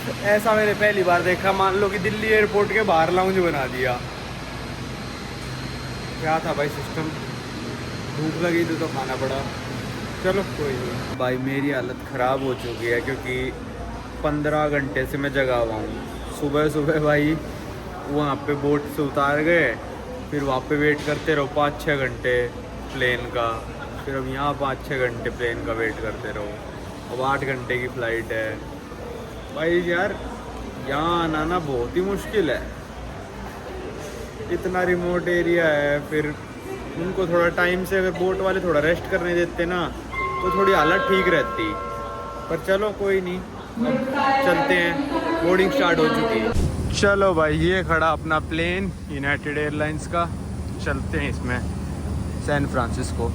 तो ऐसा मैंने पहली बार देखा, मान लो कि दिल्ली एयरपोर्ट के बाहर लाउंज बना दिया। क्या था भाई सिस्टम, भूख लगी थी तो खाना पड़ा। चलो कोई नहीं। भाई मेरी हालत ख़राब हो चुकी है क्योंकि 15 घंटे से मैं जगा हुआ हूँ। सुबह भाई वहाँ पे बोट से उतार गए, फिर वहाँ पे वेट करते रहो 5-6 घंटे प्लेन का, फिर अब यहाँ 5-6 घंटे प्लेन का वेट करते रहो। अब 8 घंटे की फ़्लाइट है। भाई यार यहाँ आना ना बहुत ही मुश्किल है, इतना रिमोट एरिया है। फिर उनको थोड़ा टाइम से अगर बोट वाले थोड़ा रेस्ट करने देते ना तो थोड़ी हालत ठीक रहती। पर चलो कोई नहीं, अब चलते हैं, बोर्डिंग स्टार्ट हो चुकी है। चलो भाई, ये खड़ा अपना प्लेन यूनाइटेड एयरलाइंस का, चलते हैं इसमें सैन फ्रांसिस्को।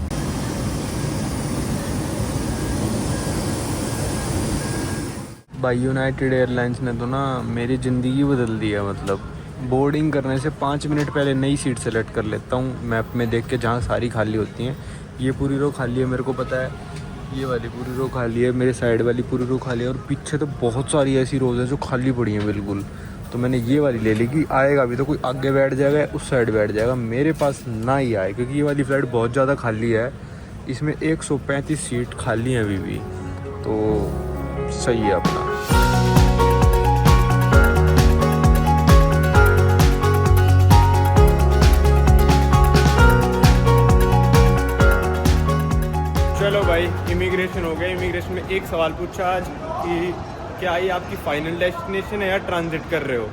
भाई यूनाइटेड एयरलाइंस ने तो ना मेरी ज़िंदगी बदल दी है। मतलब बोर्डिंग करने से 5 मिनट पहले नई सीट सेलेक्ट कर लेता हूँ मैप में देख के, जहाँ सारी खाली होती हैं। ये पूरी रो खाली है, मेरे को पता है। ये वाली पूरी रो खाली है, मेरे साइड वाली पूरी रो खाली है, और पीछे तो बहुत सारी ऐसी रोज़ हैं जो खाली पड़ी हैं बिल्कुल। तो मैंने ये वाली ले ली कि आएगा भी तो कोई आगे बैठ जाएगा, उस साइड बैठ जाएगा, मेरे पास ना ही आए, क्योंकि ये वाली फ़्लाइट बहुत ज़्यादा खाली है। इसमें 135 सीट खाली हैं अभी भी, तो सही है अपना। चलो भाई, इमिग्रेशन हो गया। इमिग्रेशन में एक सवाल पूछा आज कि क्या ये आपकी फाइनल डेस्टिनेशन है या ट्रांजिट कर रहे हो।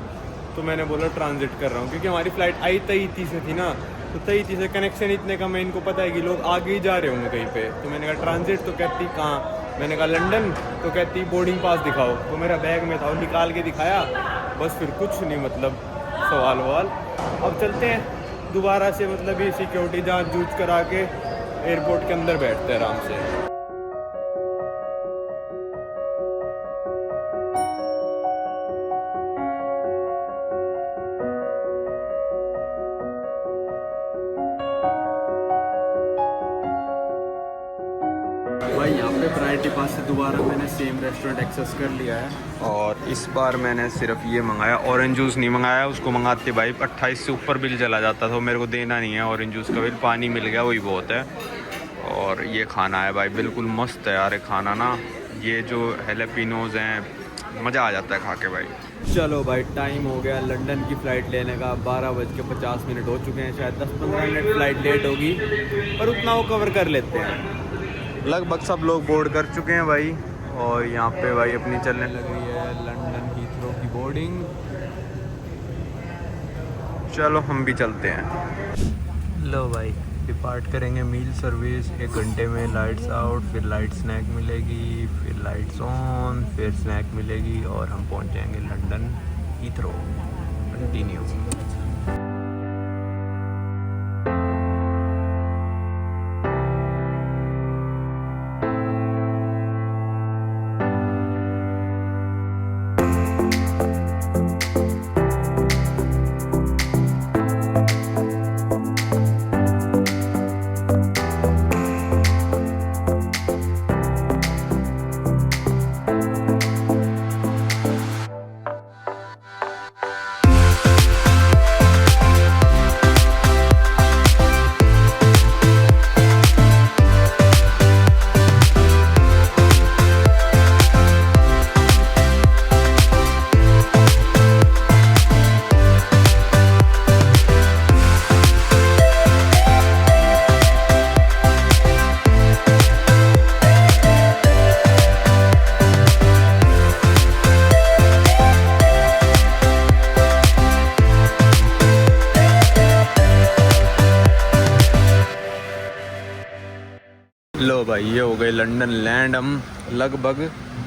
तो मैंने बोला ट्रांजिट कर रहा हूँ, क्योंकि हमारी फ़्लाइट आई तहीती से थी ना, तो तहीती से कनेक्शन इतने कम है, इनको पता है कि लोग आगे ही जा रहे होंगे कहीं पे। तो मैंने कहा ट्रांजिट, तो कहती कहाँ, मैंने कहा लंदन, तो कहती बोर्डिंग पास दिखाओ। तो मेरा बैग में था, निकाल के दिखाया, बस फिर कुछ नहीं, मतलब सवाल ववाल। अब चलते हैं दोबारा से, मतलब ये सिक्योरिटी जाँच जूझ करा के एयरपोर्ट के अंदर बैठते हैं आराम से। भाई यहाँ पे प्रायोरिटी पास से दोबारा मैंने सेम रेस्टोरेंट एक्सेस कर लिया है, और इस बार मैंने सिर्फ ये मंगाया, ऑरेंज जूस नहीं मंगाया। उसको मंगाते भाई 28 से ऊपर बिल चला जाता था, मेरे को देना नहीं है ऑरेंज जूस का बिल, पानी मिल गया वही बहुत है। और ये खाना है भाई, बिल्कुल मस्त है यार खाना ना। ये जो हैलेपिनोज हैं, मज़ा आ जाता है खा के भाई। चलो भाई, टाइम हो गया लंदन की फ़्लाइट लेने का, 12:50 हो चुके हैं। शायद 10-15 मिनट फ़्लाइट लेट होगी, पर उतना वो कवर कर लेते हैं। लगभग सब लोग बोर्ड कर चुके हैं भाई, और यहाँ पे भाई अपनी चलने लग रही है लंदन हीथ्रो की बोर्डिंग। चलो हम भी चलते हैं। लो भाई, डिपार्ट करेंगे मील सर्विस 1 घंटे में। लाइट्स आउट, फिर लाइट स्नैक मिलेगी, फिर लाइट्स ऑन, फिर स्नैक मिलेगी, और हम पहुँच जाएंगे लंदन हीथ्रो। कंटिन्यू। लो भाई, ये हो गए लंदन लैंड। हम लगभग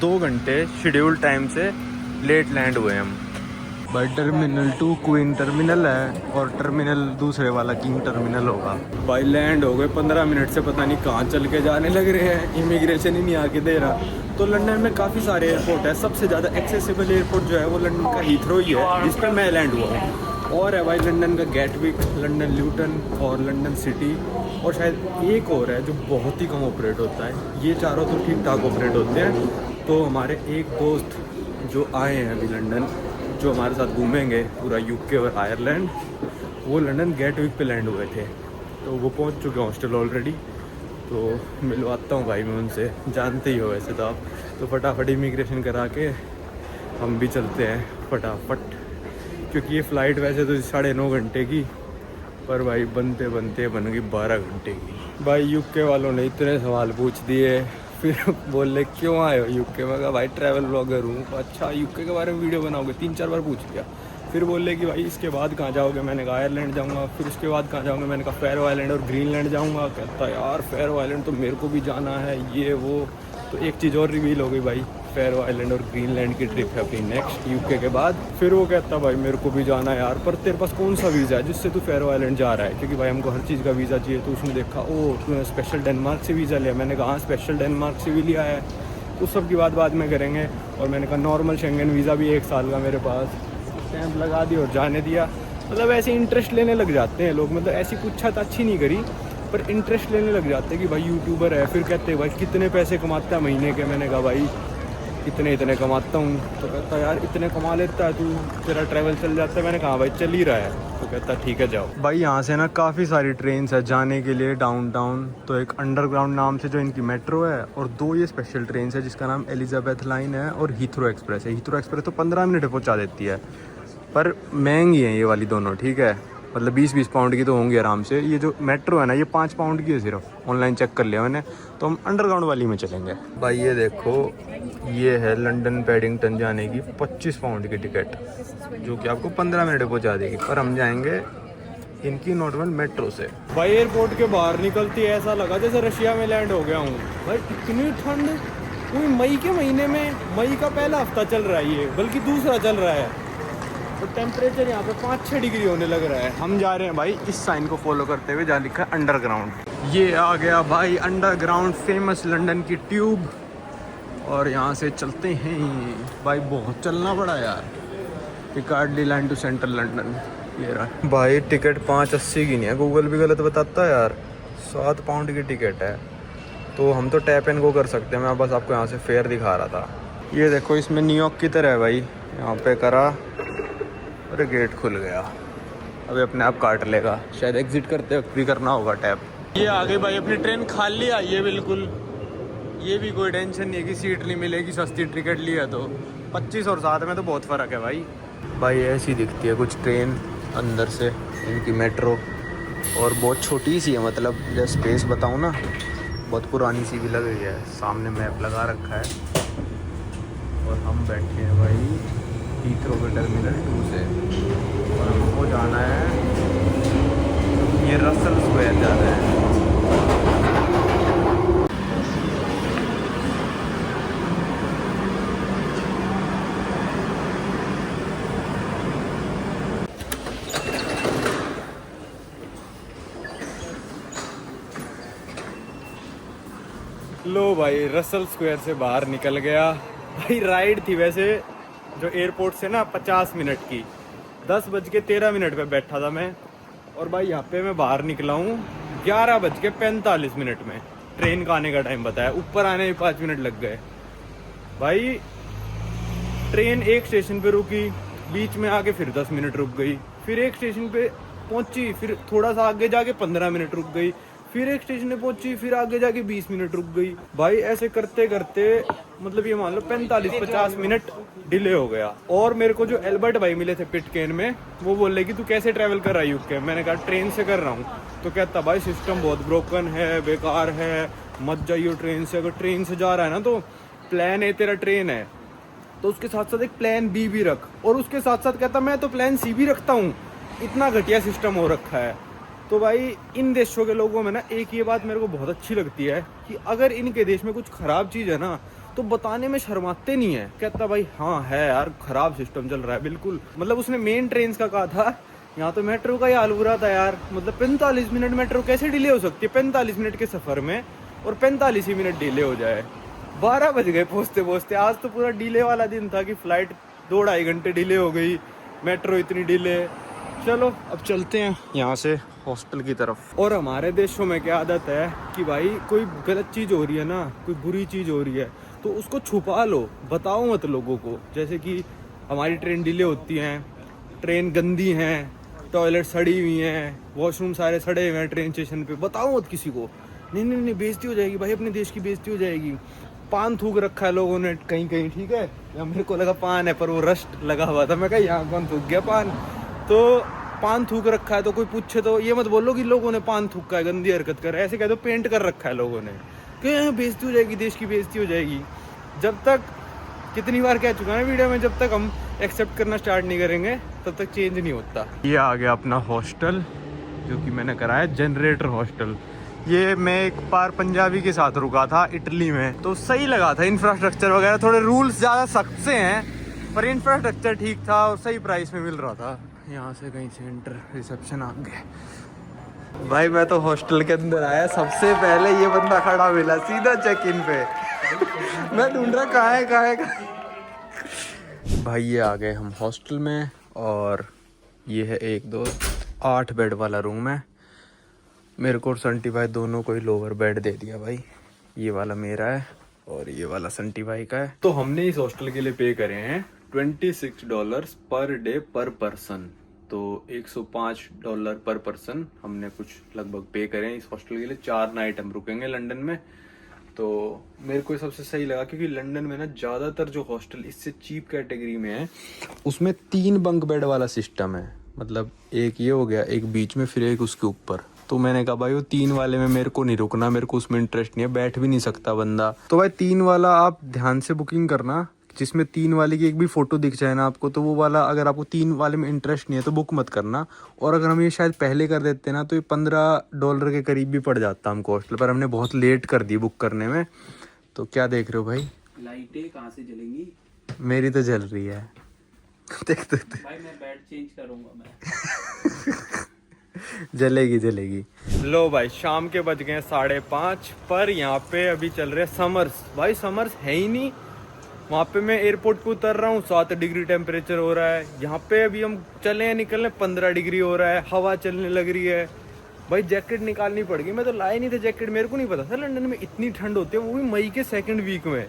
2 घंटे शेड्यूल टाइम से लेट लैंड हुए हम भाई। टर्मिनल 2 क्वीन टर्मिनल है, और टर्मिनल दूसरे वाला किंग टर्मिनल होगा भाई। लैंड हो गए 15 मिनट से, पता नहीं कहाँ चल के जाने लग रहे हैं, इमिग्रेशन ही नहीं आके दे रहा। तो लंदन में काफ़ी सारे एयरपोर्ट है, सबसे ज़्यादा एक्सेसिबल एयरपोर्ट जो है वो लंदन का हीथ्रो ही है, जिस पर मैं लैंड हुआ हूँ। और है भाई लंदन का गेटविक, लंदन ल्यूटन और लंदन सिटी, और शायद एक और है जो बहुत ही कम ऑपरेट होता है। ये चारों तो ठीक ठाक ऑपरेट होते हैं। तो हमारे एक दोस्त जो आए हैं अभी लंदन, जो हमारे साथ घूमेंगे पूरा यूके और आयरलैंड, वो लंदन गेटविक पे लैंड हुए थे, तो वो पहुंच चुके हैं हॉस्टल ऑलरेडी। तो मिलवाता हूँ भाई मैं उनसे, जानते ही हो वैसे तो आप। तो फटाफट इमिग्रेशन करा के हम भी चलते हैं फटाफट, क्योंकि ये फ़्लाइट वैसे तो 9.5 घंटे की, पर भाई बनते बनते बन गई 12 घंटे की। भाई यूके वालों ने इतने सवाल पूछ दिए, फिर बोले क्यों आए हो यूके। मैं कहा भाई ट्रैवल ब्लॉगर हूँ। अच्छा यूके के बारे में वीडियो बनाओगे, 3-4 बार पूछ लिया। फिर बोले कि भाई इसके बाद कहाँ जाओगे, मैंने कहा आयरलैंड जाऊँगा। फिर उसके बाद कहाँ जाऊँगा, मैंने कहा फैरो आइलैंड और ग्रीनलैंड जाऊँगा। कहता यार फैरो आइलैंड तो मेरे को भी जाना है, ये वो। तो एक चीज़ और रिवील हो गई भाई, फेरो आइलैंड और ग्रीनलैंड की ट्रिप है अपनी नेक्स्ट यूके के बाद। फिर वो कहता भाई मेरे को भी जाना है यार, पर तेरे पास कौन सा वीज़ा है जिससे तू फेरो आइलैंड जा रहा है, क्योंकि भाई हमको हर चीज़ का वीज़ा चाहिए। तो उसने देखा ओ तूने स्पेशल डेनमार्क से वीज़ा लिया। मैंने कहा हाँ स्पेशल डेनमार्क से भी लिया है। उस सब की बात बाद में करेंगे। और मैंने कहा नॉर्मल शेंगन वीज़ा भी 1 साल का मेरे पास, स्टैंप लगा दी और जाने दिया। मतलब ऐसे इंटरेस्ट लेने लग जाते हैं लोग, मतलब ऐसी पूछताछ अच्छी नहीं करी पर इंटरेस्ट लेने लग जाते हैं कि भाई यूट्यूबर है। फिर कहते हैं भाई कितने पैसे कमाता है महीने के। मैंने कहा भाई इतने कमाता हूँ। तो कहता यार इतने कमा लेता है तू, तेरा ट्रैवल चल जाता है। मैंने कहा भाई चल ही रहा है। तो कहता ठीक है जाओ। भाई यहाँ से ना काफ़ी सारी ट्रेन्स है जाने के लिए डाउनटाउन। तो एक अंडरग्राउंड नाम से जो इनकी मेट्रो है, और 2 ये स्पेशल ट्रेन्स है जिसका नाम एलिजाबेथ लाइन है और हीथ्रो एक्सप्रेस है। हीथ्रो एक्सप्रेस तो 15 मिनट पहुँचा देती है, पर महंगी है ये वाली दोनों, ठीक है। मतलब 20-20 पाउंड की तो होंगी आराम से। ये जो मेट्रो है ना ये 5 पाउंड की है सिर्फ, ऑनलाइन चेक कर लिया मैंने। तो हम अंडरग्राउंड वाली में चलेंगे। भाई ये देखो ये है लंदन पैडिंगटन जाने की 25 पाउंड की टिकट, जो कि आपको 15 मिनट पहुंचा देगी। पर हम जाएंगे इनकी नॉर्मल मेट्रो से। भाई एयरपोर्ट के बाहर निकलती ऐसा लगा जैसे रशिया में लैंड हो गया हूँ। भाई इतनी ठंड हुई मई के महीने में। मई का पहला हफ्ता चल रहा है ये, बल्कि दूसरा चल रहा है। और टेम्परेचर यहाँ पे 5-6 डिग्री होने लग रहा है। हम जा रहे हैं भाई इस साइन को फॉलो करते हुए, जहाँ लिखा है अंडरग्राउंड। ये आ गया भाई अंडरग्राउंड, फेमस लंदन की ट्यूब। और यहाँ से चलते हैं भाई, बहुत चलना पड़ा यार। पिकार्डली लाइन टू सेंट्रल लंदन ये रहा। भाई टिकट 5.80 की नहीं है, गूगल भी गलत बताता है यार। 7 पाउंड की टिकट है। तो हम तो टैप एंड गो कर सकते हैं। मैं बस आपको यहाँ से फेयर दिखा रहा था। ये देखो इसमें न्यूयॉर्क की तरह है भाई। यहाँ पे करा, अरे गेट खुल गया। अभी अपने आप काट लेगा, शायद एग्जिट करते वक्त भी करना होगा टैप। ये आ गई भाई अपनी ट्रेन, खाली आई है बिल्कुल। ये भी कोई टेंशन नहीं है कि सीट नहीं मिलेगी, सस्ती टिकट ली है तो। 25 और 7 में तो बहुत फ़र्क है भाई। भाई ऐसी दिखती है कुछ ट्रेन अंदर से, इनकी मेट्रो। और बहुत छोटी सी है, मतलब जब स्पेस बताऊँ ना, बहुत पुरानी सी भी लग रही है। सामने मैप लगा रखा है और हम बैठे हैं भाई हीथ्रो के टर्मिनल 2 से। और हमको जाना है, ये रसल स्क्वायर जाना है। लो भाई रसल स्क्वायर से बाहर निकल गया। भाई राइड थी वैसे जो एयरपोर्ट से ना 50 मिनट की। 10:13 पे बैठा था मैं। और भाई यहाँ पे मैं बाहर निकला हूँ 11:45 में। ट्रेन का आने का टाइम बताया, ऊपर आने में 5 मिनट लग गए। भाई ट्रेन एक स्टेशन पे रुकी, बीच में आके फिर 10 मिनट रुक गई, फिर एक स्टेशन पे पहुंची, फिर थोड़ा सा आगे जाके 15 मिनट रुक गई, फिर एक स्टेशन पे पहुंची, फिर आगे जाके 20 मिनट रुक गई। भाई ऐसे करते करते मतलब ये मान लो 45-50 मिनट डिले हो गया। और मेरे को जो एल्बर्ट भाई मिले थे पिटकेन में, वो बोले कि तू कैसे ट्रैवल कर रहा है यूके। मैंने कहा ट्रेन से कर रहा हूँ। तो कहता भाई सिस्टम बहुत ब्रोकन है, बेकार है, मत जाइयो ट्रेन से। अगर ट्रेन से जा रहा है ना तो प्लान ए तेरा ट्रेन है, तो उसके साथ साथ एक प्लान बी भी रख। और उसके साथ साथ कहता मैं तो प्लान सी भी रखता हूँ। इतना घटिया सिस्टम हो रखा है। तो भाई इन देशों के लोगों में ना एक ये बात मेरे को बहुत अच्छी लगती है कि अगर इनके देश में कुछ खराब चीज़ है ना तो बताने में शर्माते नहीं है। कहता भाई हाँ है यार, खराब सिस्टम चल रहा है बिल्कुल। मतलब उसने मेन ट्रेन का कहा था, यहाँ तो मेट्रो का ही हाल बुरा था यार। मतलब 45 मिनट मेट्रो कैसे डिले हो सकती है 45 मिनट के सफ़र में, और 45 ही मिनट डिले हो जाए। 12 बज गए पहुँचते पहुँचते। आज तो पूरा डिले वाला दिन था कि फ़्लाइट 2-2.5 घंटे डिले हो गई, मेट्रो इतनी डिले। चलो अब चलते हैं यहाँ से हॉस्टल की तरफ। और हमारे देशों में क्या आदत है कि भाई कोई गलत चीज़ हो रही है ना, कोई बुरी चीज़ हो रही है तो उसको छुपा लो, बताओ मत लोगों को। जैसे कि हमारी ट्रेन डिले होती हैं, ट्रेन गंदी हैं, टॉयलेट सड़ी हुई हैं, वॉशरूम सारे सड़े हुए हैं ट्रेन स्टेशन पे, बताओ मत किसी को। नहीं नहीं नहीं, बेइज्जती हो जाएगी भाई, अपने देश की बेइज्जती हो जाएगी। पान थूक रखा है लोगों ने कहीं कहीं, ठीक है। या मेरे को लगा पान है पर वो रस्ट लगा हुआ था। मैं कहा यहाँ कौन थूक गया पान। तो पान थूक रखा है तो कोई पूछे तो ये मत बोलो कि लोगों ने पान थूका है, गंदी हरकत कर, ऐसे कह दो पेंट कर रखा है लोगों ने, कि बेइज्जती हो जाएगी, देश की बेइज्जती हो जाएगी। जब तक, कितनी बार कह चुका है वीडियो में, जब तक हम एक्सेप्ट करना स्टार्ट नहीं करेंगे तब तक चेंज नहीं होता। ये आ गया अपना हॉस्टल, जो कि मैंने कराया जनरेटर हॉस्टल। ये मैं एक बार पंजाबी के साथ रुका था इटली में, तो सही लगा था। इंफ्रास्ट्रक्चर वगैरह थोड़े रूल्स ज़्यादा सख्त से हैं, पर इंफ्रास्ट्रक्चर ठीक था और सही प्राइस में मिल रहा था। यहाँ से कहीं से इंटर रिसेप्शन आ गए। भाई मैं तो हॉस्टल के अंदर आया, सबसे पहले ये बंदा खड़ा मिला सीधा चेक इन पे। मैं ढूंढ रहा कहाँ है। भाई ये आ गए हम हॉस्टल में, और ये है 1 2 8 बेड वाला रूम है। मेरे को और संटी भाई दोनों को ही लोअर बेड दे दिया भाई। ये वाला मेरा है और ये वाला संटी भाई का है। तो हमने इस हॉस्टल के लिए पे करे हैं $26 पर डे पर पर्सन, तो $105 पर पर्सन हमने कुछ लगभग पे करे हैं इस हॉस्टल के लिए। 4 नाइट हम रुकेंगे लंदन में। तो मेरे को सबसे सही लगा, क्योंकि लंदन में ना ज़्यादातर जो हॉस्टल इससे चीप कैटेगरी में है उसमें 3 बंक बेड वाला सिस्टम है। मतलब एक ये हो गया, एक बीच में, फिर एक उसके ऊपर। तो मैंने कहा भाई वो 3 वाले में मेरे को नहीं रुकना, मेरे को उसमें इंटरेस्ट नहीं है, बैठ भी नहीं सकता बंदा। तो भाई 3 वाला आप ध्यान से बुकिंग करना, जिसमें 3 वाले की एक भी फोटो दिख जाए ना आपको, तो वो वाला, अगर आपको 3 वाले में इंटरेस्ट नहीं है तो बुक मत करना। और अगर हम ये शायद पहले कर देते ना तो ये $15 के करीब भी पड़ जाता हमको हॉस्टल पर। हमने बहुत लेट कर दी बुक करने में। तो क्या देख रहे हो भाई? लाइटें कहाँ से जलेंगी? मेरी तो जल रही है। देख भाई मैं बेड चेंज करूंगा मैं। जलेगी। लो भाई शाम के बज गए 5:30, पर यहाँ पे अभी चल रहे समर्स। भाई समर्स है ही नहीं वहाँ पे। मैं एयरपोर्ट पे उतर रहा हूँ, 7 डिग्री टेम्परेचर हो रहा है। यहाँ पे अभी हम चले हैं निकलने 15 डिग्री हो रहा है, हवा चलने लग रही है। भाई जैकेट निकालनी पड़ेगी। मैं तो लाए नहीं थे जैकेट, मेरे को नहीं पता था लंदन में इतनी ठंड होती है, वो भी मई के 2nd वीक में।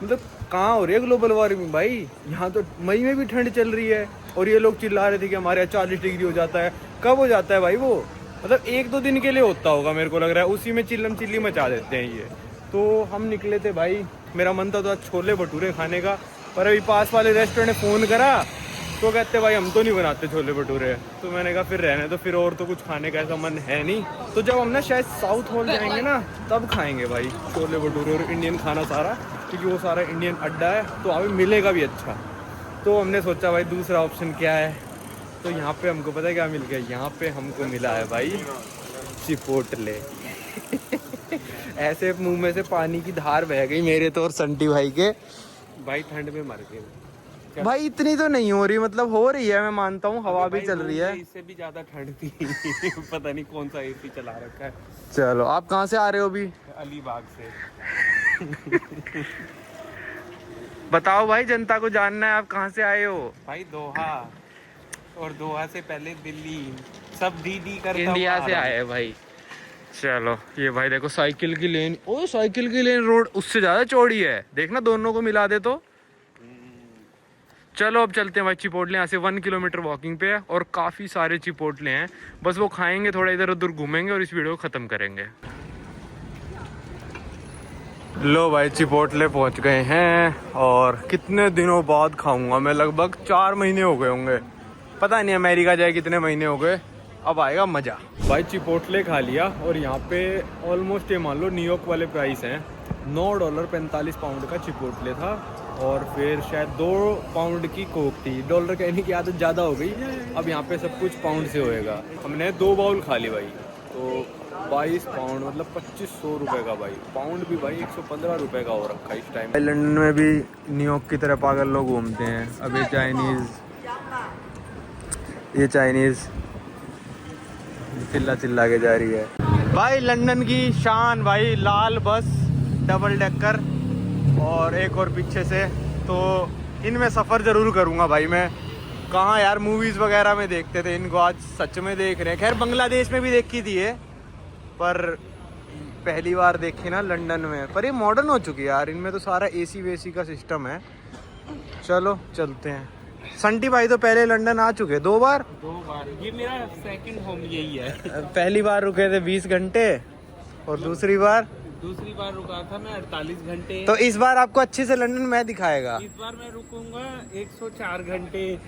मतलब कहाँ हो रही है ग्लोबल वार्मिंग भाई? यहाँ तो मई में भी ठंड चल रही है, और ये लोग चिल्ला रहे थे कि हमारे यहाँ 40 डिग्री हो जाता है। कब हो जाता है भाई वो? मतलब 1-2 दिन के लिए होता होगा मेरे को लग रहा है, उसी में चिल्लम चिल्ली मचा देते हैं ये। तो हम निकले थे भाई, मेरा मन था तो आज छोले भटूरे खाने का, पर अभी पास वाले रेस्टोरेंट ने फ़ोन करा तो कहते भाई हम तो नहीं बनाते छोले भटूरे। तो मैंने कहा फिर रहने तो, फिर और तो कुछ खाने का ऐसा मन है नहीं। तो जब हम ना शायद साउथ हॉल जाएंगे ना तब खाएंगे भाई छोले भटूरे और इंडियन खाना सारा, क्योंकि वो सारा इंडियन अड्डा है तो अभी मिलेगा भी अच्छा। तो हमने सोचा भाई दूसरा ऑप्शन क्या है। तो यहाँ पे हमको पता है क्या मिल गया? यहाँ पे हमको मिला है भाई चिपोटले। ऐसे मुंह में से पानी की धार बह गई मेरे तो और संटी भाई के। भाई ठंड में मर गए भाई इतनी तो नहीं हो रही, मतलब हो रही है, मैं मानता हूँ, हवा भी चल रही है। इससे भी ज्यादा ठंड थी। पता नहीं कौन सा एसी चला रखा है। चलो आप कहाँ से आ रहे हो अभी? अलीबाग से। बताओ भाई, जनता को जानना है आप कहाँ से आए हो। भाई दोहा, और दोहा से पहले दिल्ली, सब डी करता इंडिया से आए हैं भाई। चलो ये भाई देखो साइकिल की लेन, ओ साइकिल की लेन रोड उससे ज्यादा चौड़ी है, देखना दोनों को मिला दे तो। चलो अब चलते हैं भाई चिपोटले। यहाँ से 1 किलोमीटर वॉकिंग पे है और काफ़ी सारे चिपोटले हैं। बस वो खाएंगे, थोड़ा इधर उधर घूमेंगे और इस वीडियो को ख़त्म करेंगे। लो भाई चिपोटले पहुँच गए हैं, और कितने दिनों बाद खाऊंगा मैं, लगभग 4 महीने हो गए होंगे, पता नहीं अमेरिका जाए कितने महीने हो गए, अब आएगा मज़ा। भाई चिपोटले खा लिया, और यहाँ पे ऑलमोस्ट ये मान लो न्यूयॉर्क वाले प्राइस हैं। $9 45 पाउंड का चिपोटले था, और फिर शायद 2 पाउंड की कोक थी। डॉलर कहने की आदत ज़्यादा हो गई, अब यहाँ पे सब कुछ पाउंड से होएगा। हमने 2 बाउल खा ली भाई, तो 22 पाउंड मतलब 2500 रुपये का भाई। पाउंड भी भाई 115 रुपये का हो रखा है इस टाइम। लंदन में भी न्यूयॉर्क की तरह पागल लोग घूमते हैं। अब ये चाइनीज़ चिल्ला के जा रही है भाई। लंदन की शान भाई, लाल बस डबल डेकर और एक और पीछे से, तो इनमें सफ़र ज़रूर करूँगा भाई मैं। कहाँ यार मूवीज़ वगैरह में देखते थे इनको, आज सच में देख रहे हैं। खैर बांग्लादेश में भी देखी थी ये, पर पहली बार देखी ना लंदन में। पर ये मॉडर्न हो चुकी है यार, इनमें तो सारा एसी वेसी का सिस्टम है। चलो चलते हैं। संटी भाई तो पहले लंदन आ चुके 2 बार। ये मेरा सेकंड होम यही है। पहली बार रुके थे 20 घंटे, और दूसरी बार रुका था मैं 48 घंटे। तो इस बार आपको अच्छे से लंदन में दिखाएगा। इस बार मैं रुकूंगा 104 घंटे।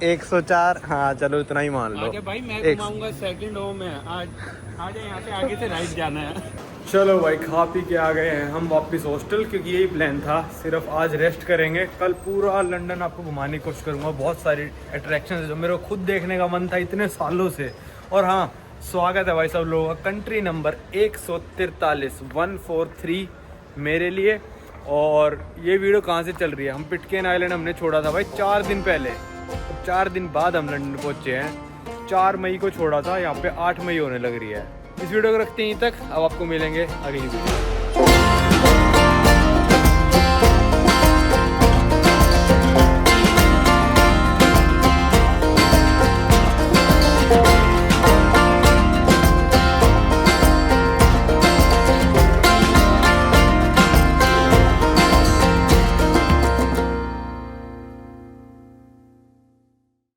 104, हाँ चलो इतना ही मान लो। आगे भाई मैं घुमाऊंगा, सेकंड होम है। आज यहाँ से आगे से राइट जाना है। चलो भाई खा पी के आ गए हैं हम वापस हॉस्टल, क्योंकि यही प्लान था। सिर्फ आज रेस्ट करेंगे, कल पूरा लंदन आपको घुमाने की कोशिश करूँगा। बहुत सारी अट्रैक्शन है जो मेरे को खुद देखने का मन था इतने सालों से। और हाँ, स्वागत है भाई सब लोगों का कंट्री नंबर 143 143 मेरे लिए। और ये वीडियो कहाँ से चल रही है, हम पिटकेन आइलैंड हमने छोड़ा था भाई 4 दिन पहले, 4 दिन बाद हम लंदन पहुँचे हैं। 4 मई को छोड़ा था, यहाँ पे 8 मई होने लग रही है। इस वीडियो को रखते हैं यहीं तक, अब आपको मिलेंगे अगली वीडियो।